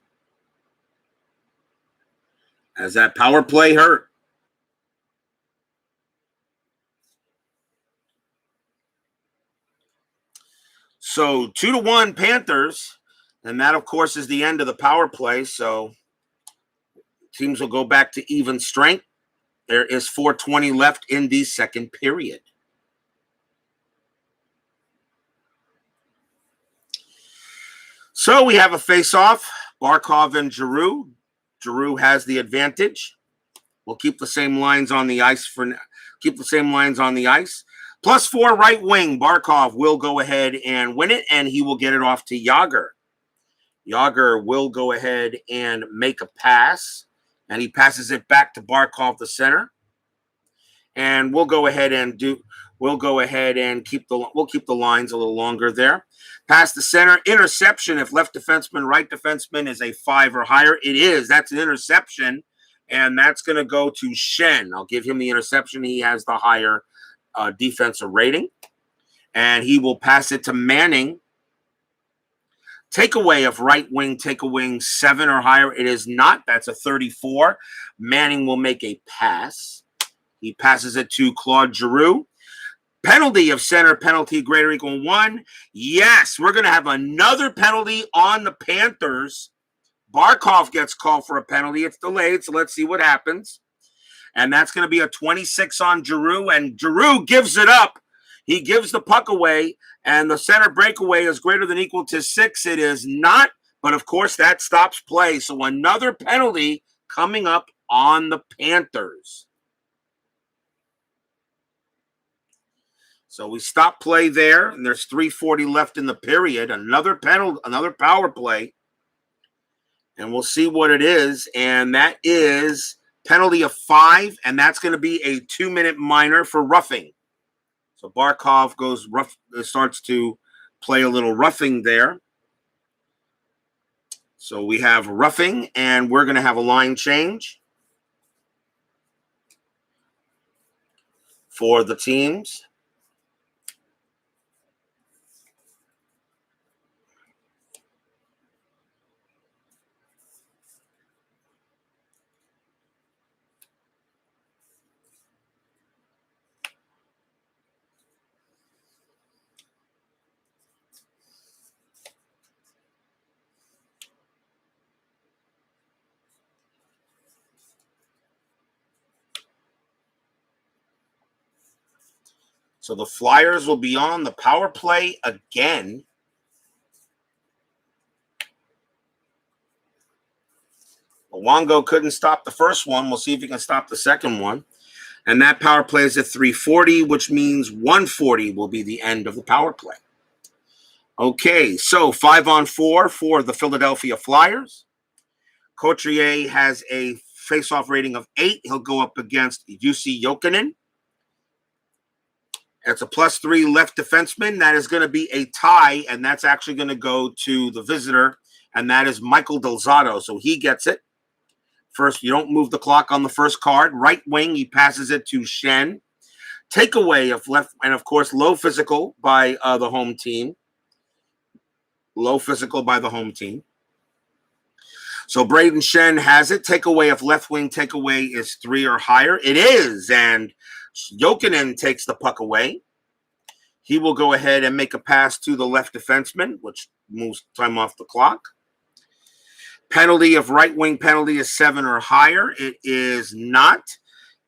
As that power play hurt. So 2-1 Panthers. And that, of course, is the end of the power play. So teams will go back to even strength. There is 4:20 left in the second period. So we have a face-off. Barkov and Giroux. Giroux has the advantage. We'll keep the same lines on the ice for now. +4 right wing. Barkov will go ahead and win it, and he will get it off to Jágr. Jágr will go ahead and make a pass, and he passes it back to Barkov, the center. And we'll go ahead and keep the lines a little longer there. Pass the center, interception. If left defenseman, right defenseman is a 5 or higher, it is. That's an interception, and that's going to go to Shen. I'll give him the interception. He has the higher defensive rating, and he will pass it to Manning. Takeaway of right wing, 7 or higher. It is not. That's a 34. Manning will make a pass. He passes it to Claude Giroux. Penalty of center, penalty greater or equal 1. Yes, we're going to have another penalty on the Panthers. Barkov gets called for a penalty. It's delayed, so let's see what happens. And that's going to be a 26 on Giroux, and Giroux gives it up. He gives the puck away, and the center breakaway is greater than equal to 6. It is not, but of course that stops play. So another penalty coming up on the Panthers. So we stop play there, and there's 3:40 left in the period. Another penalty, another power play, and we'll see what it is. And that is penalty of 5, and that's going to be a 2-minute minor for roughing. So Barkov starts to play a little roughing there. So we have roughing, and we're going to have a line change for the teams. So the Flyers will be on the power play again. Luongo couldn't stop the first one. We'll see if he can stop the second one. And that power play is at 3:40, which means 1:40 will be the end of the power play. Okay, so 5-on-4 for the Philadelphia Flyers. Couturier has a face-off rating of 8. He'll go up against Jussi Jokinen. It's a +3 left defenseman. That is going to be a tie, and that's actually going to go to the visitor, and that is Michael Delzato. So he gets it. First, you don't move the clock on the first card. Right wing, he passes it to Shen. Takeaway of left, and of course, low physical by the home team. Low physical by the home team. So Braden Shen has it. Takeaway of left wing, takeaway is 3 or higher. It is, and Jokinen takes the puck away. He will go ahead and make a pass to the left defenseman, which moves time off the clock. Penalty of right wing penalty is 7 or higher. It is not.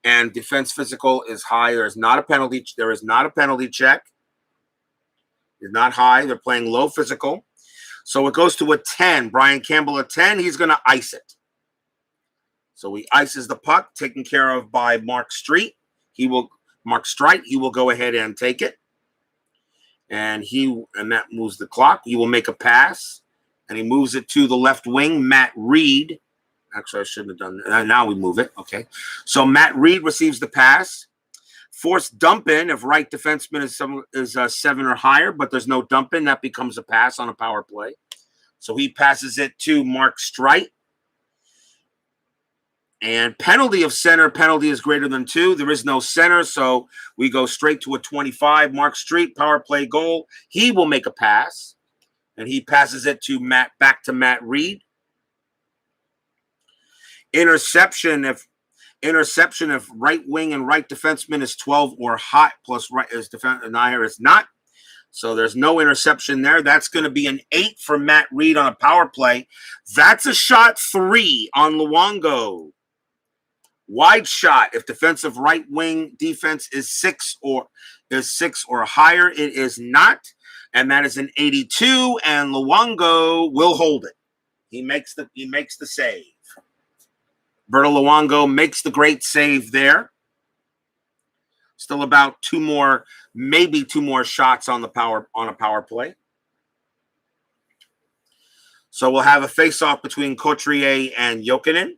And defense physical is high. There is not a penalty. There is not a penalty check. It's not high. They're playing low physical. So it goes to a 10. Brian Campbell a 10. He's going to ice it. So he ices the puck, taken care of by Mark Streit. He will go ahead and take it. And that moves the clock. He will make a pass, and he moves it to the left wing, Matt Reed. Actually, I shouldn't have done that. Now we move it. Okay. So Matt Reed receives the pass. Forced dump in if right defenseman is 7 or higher, but there's no dump in. That becomes a pass on a power play. So he passes it to Mark Streit. And penalty of center, penalty is greater than 2. There is no center, so we go straight to a 25. Mark Streit, power play goal. He will make a pass, and he passes it to back to Matt Reed. Interception if right wing and right defenseman is 12 or high, plus right is higher is not. So there's no interception there. That's going to be an 8 for Matt Reed on a power play. That's a shot 3 on Luongo. Wide shot if defensive right wing defense is 6 or higher. It is not, and that is an 82. And Luongo will hold it. He makes the save. Berto Luongo makes the great save there. Still about maybe two more shots on a power play. So we'll have a face-off between Couturier and Jokinen.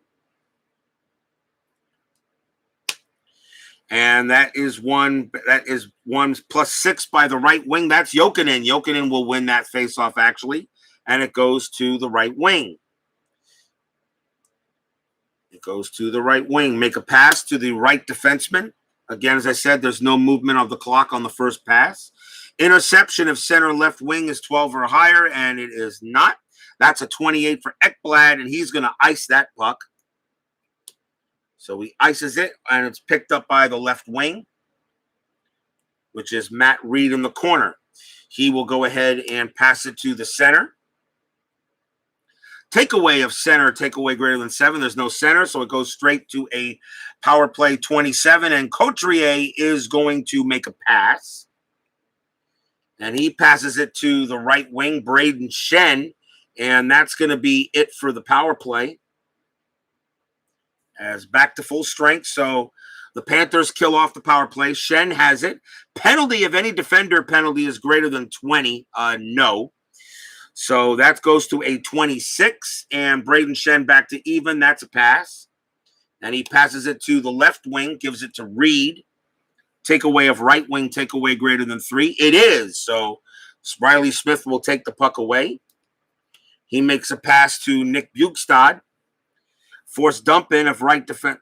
And that is one plus 6 by the right wing. That's Jokinen. Jokinen will win that faceoff, actually. And it goes to the right wing. It goes to the right wing. Make a pass to the right defenseman. Again, as I said, there's no movement of the clock on the first pass. Interception if center left wing is 12 or higher, and it is not. That's a 28 for Ekblad, and he's going to ice that puck. So he ices it, and it's picked up by the left wing, which is Matt Reed in the corner. He will go ahead and pass it to the center. Takeaway of center, takeaway greater than 7. There's no center, so it goes straight to a power play 27, and Couturier is going to make a pass. And he passes it to the right wing, Braden Shen, and that's going to be it for the power play. As back to full strength, so the Panthers kill off the power play. Shen has it. Penalty, if any defender penalty is greater than 20, no. So that goes to a 26, and Braden Shen back to even. That's a pass. And he passes it to the left wing, gives it to Reed. Takeaway of right wing, takeaway greater than 3. It is. So Riley Smith will take the puck away. He makes a pass to Nick Bjugstad. Forced dump in if right defenseman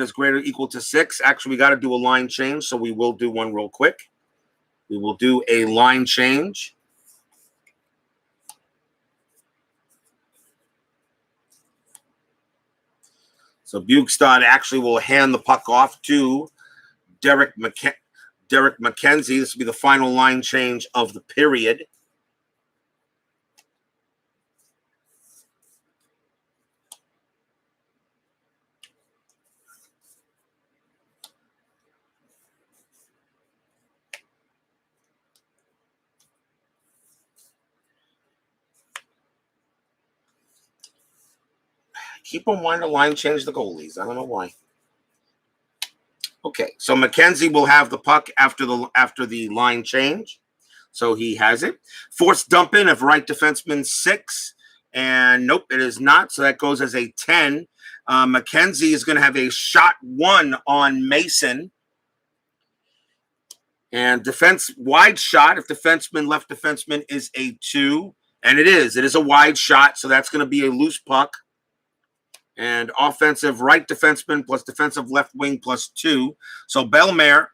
is greater or equal to 6. Actually, we got to do a line change, so we will do one real quick. We will do a line change. So Bjugstad actually will hand the puck off to Derek McKenzie. This will be the final line change of the period. Keep on wanting to line change the goalies. I don't know why. Okay, so McKenzie will have the puck after the line change. So he has it. Forced dump in of right defenseman 6. And nope, it is not. So that goes as a 10. McKenzie is going to have a shot 1 on Mason. And defense wide shot if left defenseman is a 2. And it is. It is a wide shot. So that's going to be a loose puck. And offensive right defenseman plus defensive left wing plus 2. So Belmar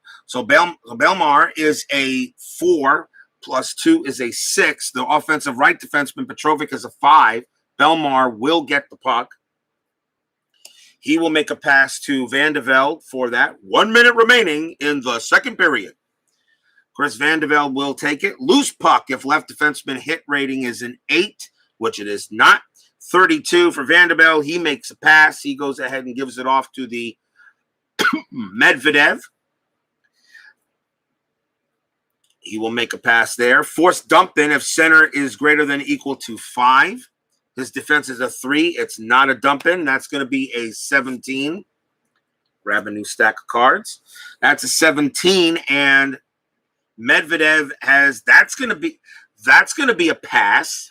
is a 4 plus 2 is a 6. The offensive right defenseman Petrovic is a 5. Belmar will get the puck. He will make a pass to Vandevelde for that. 1 minute remaining in the second period. Chris Vandevelde will take it. Loose puck if left defenseman hit rating is an 8, which it is not. 32 for Vandevelde. He makes a pass. He goes ahead and gives it off to the Medvedev. He will make a pass there. Forced dump in if center is greater than or equal to 5. His defense is a 3. It's not a dump in. That's going to be a 17. Grab a new stack of cards. That's a 17, and Medvedev has that's going to be a pass.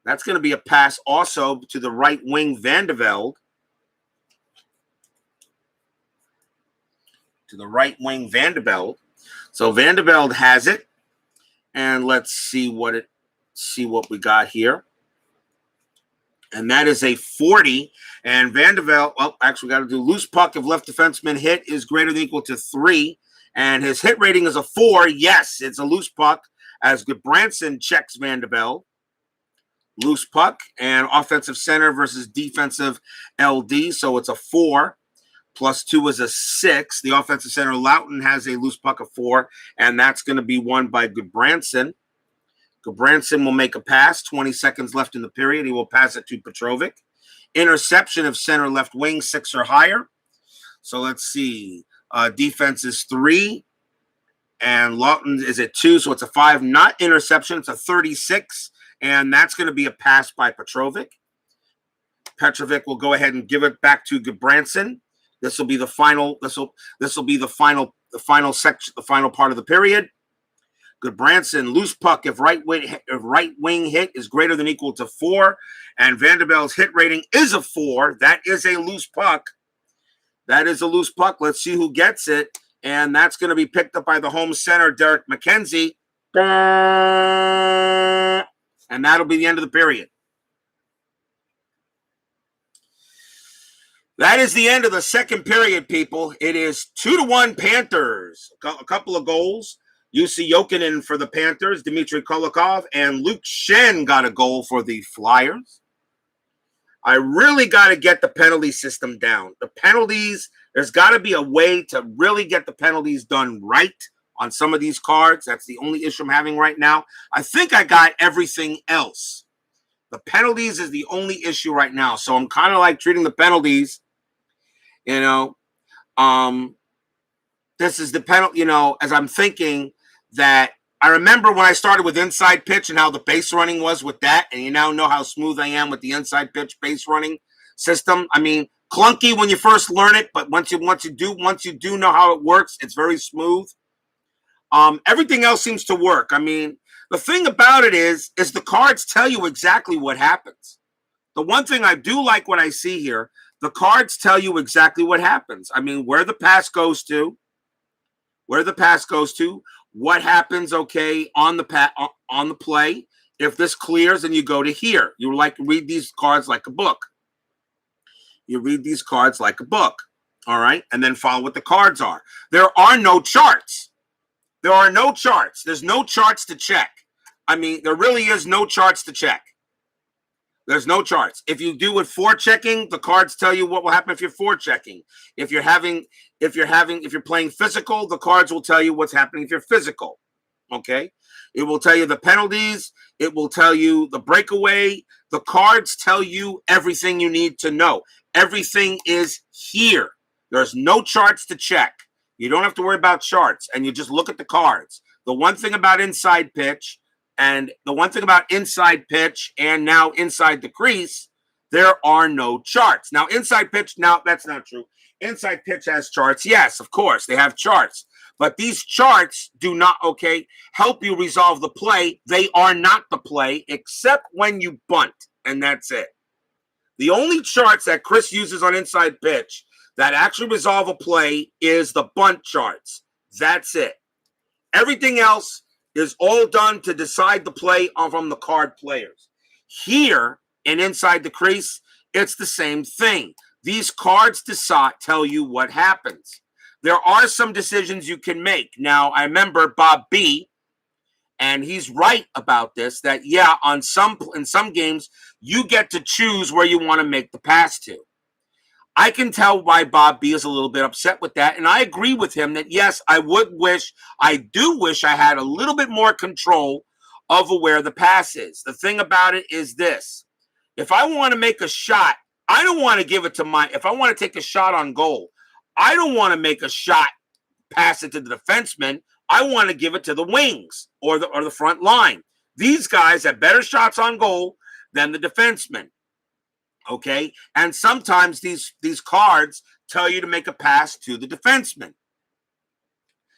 That's going to be a pass also to the right wing Vandevelde. To the right wing Vandevelde. So Vandevelde has it, and let's see what we got here. And that is a 40. And Vandevelde, well, actually, we got to do loose puck if left defenseman hit is greater than or equal to 3. And his hit rating is a 4. Yes, it's a loose puck as Goodbranson checks Vandevelde. Loose puck and offensive center versus defensive LD. So it's a 4. Plus 2 is a 6. The offensive center, Loughton, has a loose puck of 4, and that's going to be won by Goodbranson. Goodbranson will make a pass. 20 seconds left in the period. He will pass it to Petrovic. Interception of center left wing, 6 or higher. So let's see. Defense is 3, and Loughton is at 2, so it's a 5. Not interception. It's a 36, and that's going to be a pass by Petrovic. Petrovic will go ahead and give it back to Goodbranson. This will be the final. This will be the final section, the final part of the period. Goodbranson loose puck if right wing hit is greater than or equal to 4, and Vanderbilt's hit rating is a 4. That is a loose puck. That is a loose puck. Let's see who gets it, and that's going to be picked up by the home center, Derek McKenzie, and that'll be the end of the period. That is the end of the second period, people. It is 2-1 Panthers. A couple of goals. Jussi Jokinen for the Panthers, Dmitry Kulikov, and Luke Shen got a goal for the Flyers. I really got to get the penalty system down. The penalties, there's got to be a way to really get the penalties done right on some of these cards. That's the only issue I'm having right now. I think I got everything else. The penalties is the only issue right now. So I'm kind of like treating the penalties, this is the penalty, as I'm thinking that I remember when I started with inside pitch and how the base running was with that, and you now know how smooth I am with the inside pitch base running system. I mean, clunky when you first learn it, but once you do know how it works, it's very smooth. Everything else seems to work. I mean, the thing about it is the cards tell you exactly what happens. The one thing I do like what I see here, the cards tell you exactly what happens. I mean, where the pass goes to, what happens, okay, on the play. If this clears, then you go to here. You read these cards like a book. All right, and then follow what the cards are. There are no charts. There's no charts to check. I mean, there really is no charts to check. There's no charts. If you do with forechecking, the cards tell you what will happen if you're forechecking. If you're playing physical, the cards will tell you what's happening if you're physical. Okay? It will tell you the penalties. It will tell you the breakaway. The cards tell you everything you need to know. Everything is here. There's no charts to check. You don't have to worry about charts, and you just look at the cards. The one thing about inside pitch and now inside the crease, there are no charts. Now, inside pitch, that's not true. Inside pitch has charts. Yes, of course, they have charts. But these charts do not, help you resolve the play. They are not the play, except when you bunt, and that's it. The only charts that Chris uses on inside pitch that actually resolve a play is the bunt charts. That's it. Everything else is all done to decide the play from the card players. Here and inside the crease, it's the same thing. These cards tell you what happens. There are some decisions you can make. Now, I remember Bob B., and he's right about this, that, in some games, you get to choose where you want to make the pass to. I can tell why Bob B is a little bit upset with that. And I agree with him that, yes, I do wish I had a little bit more control over where the pass is. The thing about it is this. If I want to make a shot, I don't want to give it to if I want to take a shot on goal, I don't want to make a shot, pass it to the defenseman. I want to give it to the wings or the front line. These guys have better shots on goal than the defenseman. Okay, and sometimes these cards tell you to make a pass to the defenseman.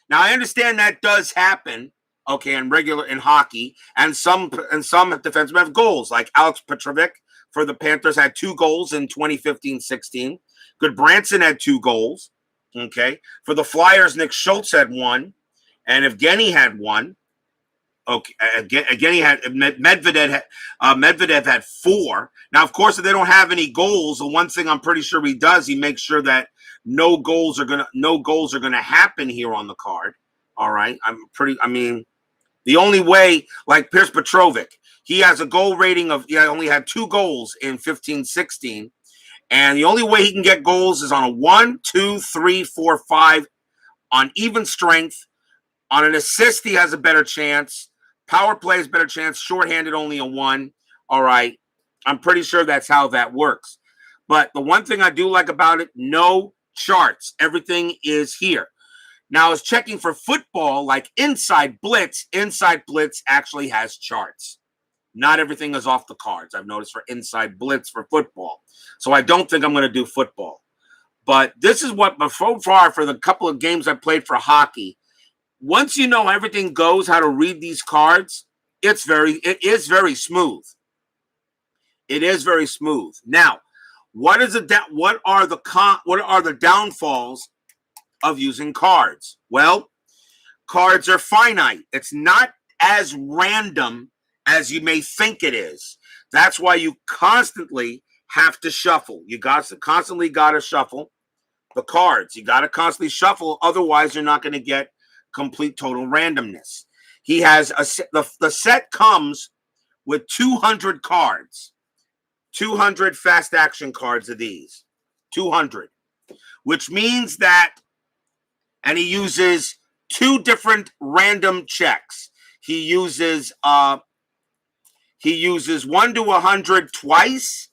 Now I understand that does happen, okay, in hockey, and some defensemen have goals, like Alex Petrovic for the Panthers had 2 goals in 2015-16. Goodbranson had 2 goals. Okay, for the Flyers, Nick Schultz had 1, and Evgeny had 1. Okay, again, he had Medvedev had 4. Now, of course, if they don't have any goals, the one thing I'm pretty sure he does, he makes sure that no goals are gonna happen here on the card. All right, the only way, like Pierce Petrovic, he has a goal rating of only had 2 goals in 15-16, and the only way he can get goals is on a 1, 2, 3, 4, 5 on even strength. On an assist, he has a better chance. Power play is better chance. Shorthanded, only a 1. All right. I'm pretty sure that's how that works. But the one thing I do like about it, no charts. Everything is here. Now, I was checking for football, like Inside Blitz. Inside Blitz actually has charts. Not everything is off the cards, I've noticed, for Inside Blitz for football. So I don't think I'm going to do football. But this is what, so far, for the couple of games I played for hockey, once you know everything goes, how to read these cards, it is very smooth. It is very smooth. Now, what are the downfalls of using cards? Well, cards are finite. It's not as random as you may think it is. That's why you constantly have to shuffle. You constantly got to shuffle the cards. You got to constantly shuffle. Otherwise, you're not going to get complete total randomness. He has the set comes with 200 cards, 200 fast action cards of these, 200, which means that, and he uses 2 different random checks. He uses 1 to 100 twice,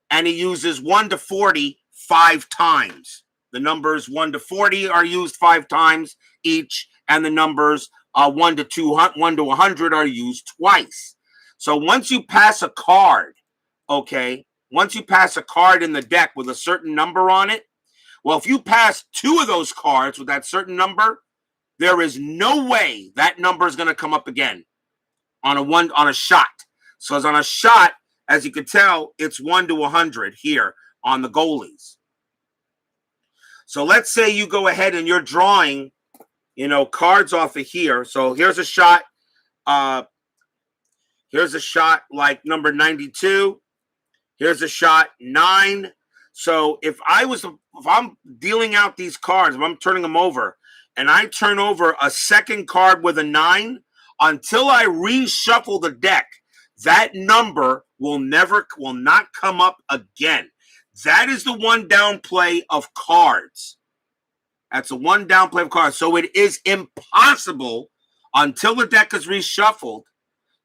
and he uses 1 to 40 5 times. The numbers 1 to 40 are used 5 times each, and the numbers 1 to 100 are used twice. So once you pass a card, okay, once you pass a card in the deck with a certain number on it, well, if you pass 2 of those cards with that certain number, there is no way that number is going to come up again on a shot. So as on a shot, as you can tell, it's 1 to 100 here on the goalies. So let's say you go ahead and you're drawing, cards off of here. So here's a shot. Here's a shot like number 92. Here's a shot 9. So if I'm dealing out these cards, if I'm turning them over, and I turn over a second card with a 9, until I reshuffle the deck, that number will not come up again. That is the one down play of cards. That's a one down play of cards. So it is impossible until the deck is reshuffled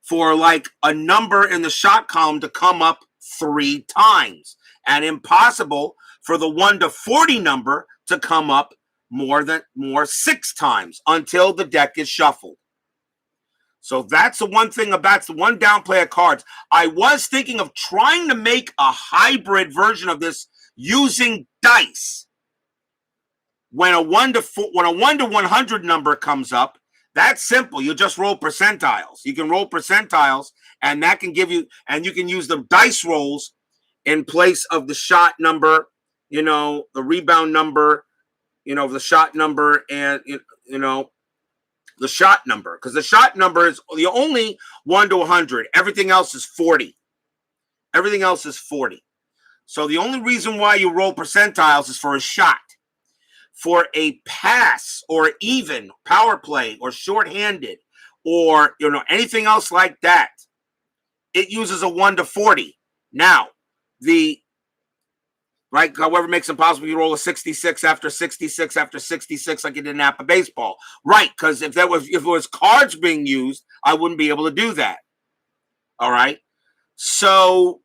for like a number in the shot column to come up 3 times, and impossible for the 1 to 40 number to come up more 6 times until the deck is shuffled. So that's the one thing about the one downplay of cards. I was thinking of trying to make a hybrid version of this using dice. When a 1 to 100 number comes up, that's simple. You just roll percentiles. You can roll percentiles, and that can give you, and you can use the dice rolls in place of the shot number, the rebound number, the shot number, and the shot number, because the shot number is the only 1 to 100. Everything else is 40. Everything else is 40. So the only reason why you roll percentiles is for a shot. For a pass or even power play or shorthanded or anything else like that, it uses a 1 to 40. Now, the right? However makes it impossible you roll a 66 after 66 after 66 like you did in Napa baseball. Right, because if it was cards being used, I wouldn't be able to do that. All right. So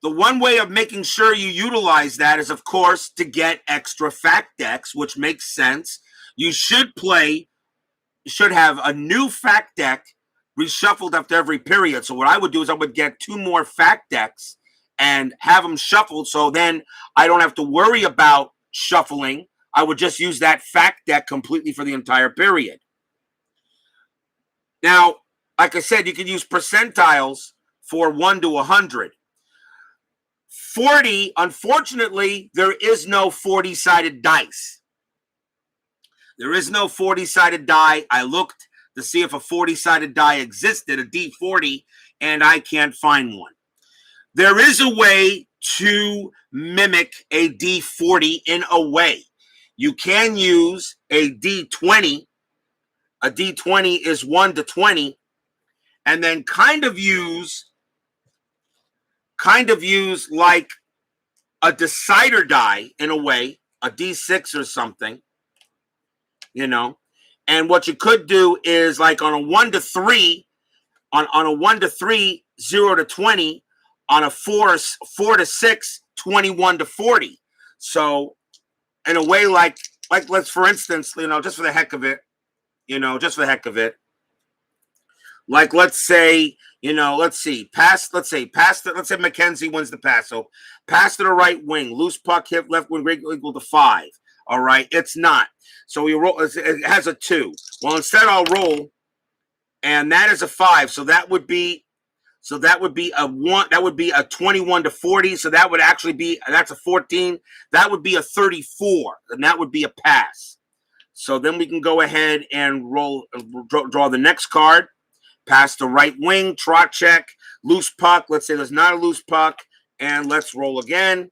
the one way of making sure you utilize that is, of course, to get extra fact decks, which makes sense. You should have a new fact deck reshuffled after every period. So what I would do is I would get 2 more fact decks and have them shuffled, so then I don't have to worry about shuffling. I would just use that fact deck completely for the entire period. Now, like I said, you can use percentiles for 1 to 100. 40, unfortunately, there is no 40-sided dice. There is no 40-sided die. I looked to see if a 40-sided die existed, a D40, and I can't find one. There is a way to mimic a D40 in a way. You can use a D20. A D20 is 1 to 20, and then kind of use like a decider die in a way, a D6 or something, you know. And what you could do is like on a 1 to 3, on a 1 to 3, 0 to 20, on a 4 to 6, 21 to 40. So in a way like let's, for instance, you know, just for the heck of it, like let's say, you know, let's say McKenzie wins the pass. So pass to the right wing, loose puck hit left wing equal to 5. All right, it's not. So we roll. It has a 2. Well, instead I'll roll, and that is a 5. So that would be a 1. That would be a 21 to 40. So that would actually be, that's a 14. That would be a 34, and that would be a pass. So then we can go ahead and roll, draw the next card. Pass the right wing, trot check, loose puck. Let's say there's not a loose puck, and let's roll again.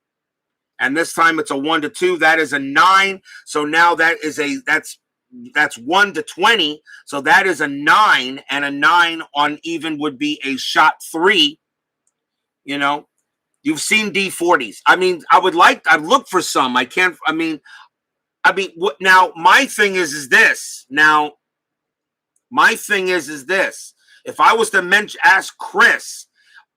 And this time it's a 1 to 2. That is a 9. So now that's 1 to 20. So that is a 9, and a 9 on even would be a shot 3. You know, you've seen D40s. I mean, I've looked for some. I can't. I mean, what now? My thing is this. Now, my thing is this. If I was to ask Chris,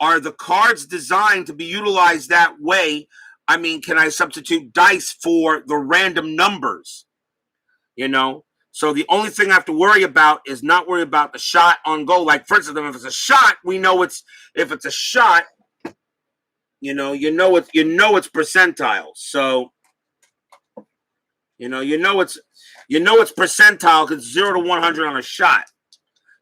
are the cards designed to be utilized that way? I mean, can I substitute dice for the random numbers? You know, so the only thing I have to worry about is not worry about the shot on goal. Like, for instance, if it's a shot, we know if it's a shot, you know it's percentile. So, you know it's percentile because 0 to 100 on a shot.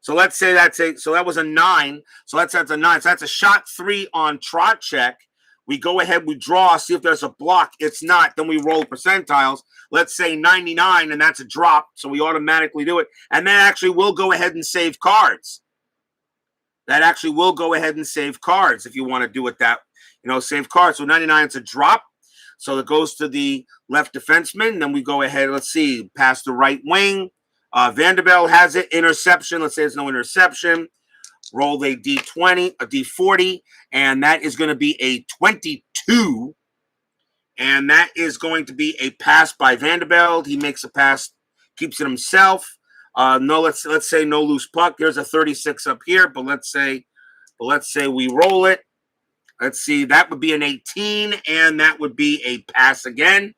So let's say so that was a 9. So that's a 9. So that's a shot 3 on trot check. We go ahead, we draw, see if there's a block. It's not. Then we roll percentiles. Let's say 99, and that's a drop. So we automatically do it. And that actually will go ahead and save cards. If you want to do it that, save cards. So 99, it's a drop. So it goes to the left defenseman. Then we go ahead, let's see, pass the right wing. Vanderbilt has it. Interception. Let's say there's no interception. Roll a D20, a D40, and that is going to be a 22. And that is going to be a pass by Vanderbilt. He makes a pass, keeps it himself. Let's say no loose puck. There's a 36 up here, but let's say we roll it. Let's see, that would be an 18, and that would be a pass again.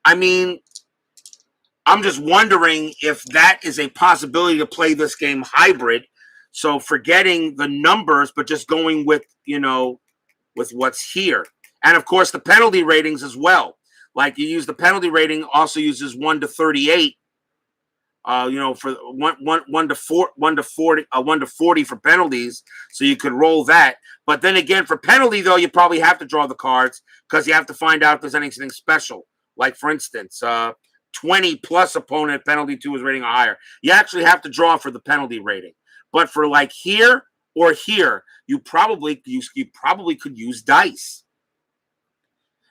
I mean, I'm just wondering if that is a possibility to play this game hybrid. So forgetting the numbers, but just going with what's here. And of course, the penalty ratings as well. Like you use the penalty rating also uses 1 to 38. For 1 to 40 for penalties. So you could roll that. But then again, for penalty though, you probably have to draw the cards because you have to find out if there's anything special. Like for instance, 20 plus opponent penalty 2 is rating or higher. You actually have to draw for the penalty rating. But for like here or here, you probably could use dice.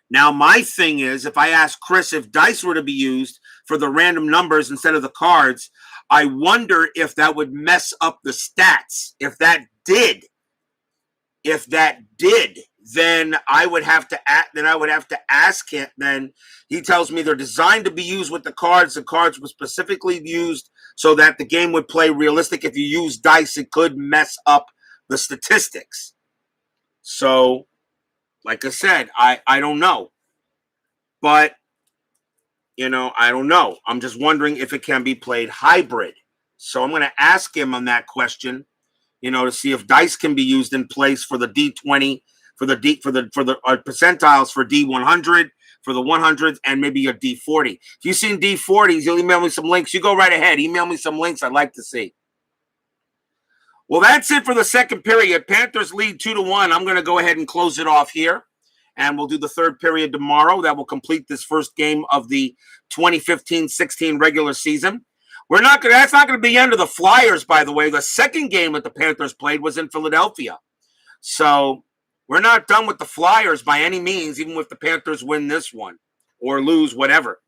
Now, my thing is, if I ask Chris if dice were to be used for the random numbers instead of the cards, I wonder if that would mess up the stats. If that did, then I would have to ask him. Then he tells me they're designed to be used with the cards. The cards were specifically used so that the game would play realistic. If you use dice, it could mess up the statistics. So, like I said, I don't know. But, I don't know. I'm just wondering if it can be played hybrid. So I'm going to ask him on that question, to see if dice can be used in place for the D20, for the percentiles for D100, for the 100s, and maybe a D40. If you've seen D40s, you'll email me some links. You go right ahead. Email me some links I'd like to see. Well, that's it for the second period. Panthers lead 2-1. I'm going to go ahead and close it off here. And we'll do the third period tomorrow. That will complete this first game of the 2015-16 regular season. That's not going to be the end of the Flyers, by the way. The second game that the Panthers played was in Philadelphia. So we're not done with the Flyers by any means, even if the Panthers win this one or lose, whatever.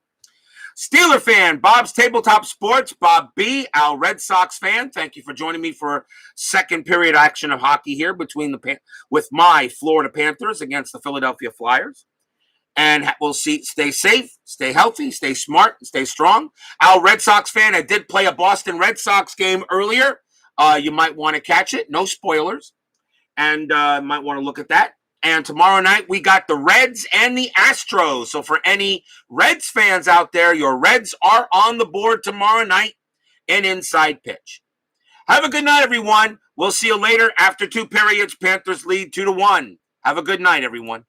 Steeler fan, Bob's Tabletop Sports, Bob B., our Red Sox fan. Thank you for joining me for second period action of hockey here with my Florida Panthers against the Philadelphia Flyers. And we'll see. Stay safe, stay healthy, stay smart, stay strong. Our Red Sox fan, I did play a Boston Red Sox game earlier. You might want to catch it. No spoilers. And might want to look at that. And tomorrow night, we got the Reds and the Astros. So for any Reds fans out there, your Reds are on the board tomorrow night in Inside Pitch. Have a good night, everyone. We'll see you later. After two periods, Panthers lead 2-1. Have a good night, everyone.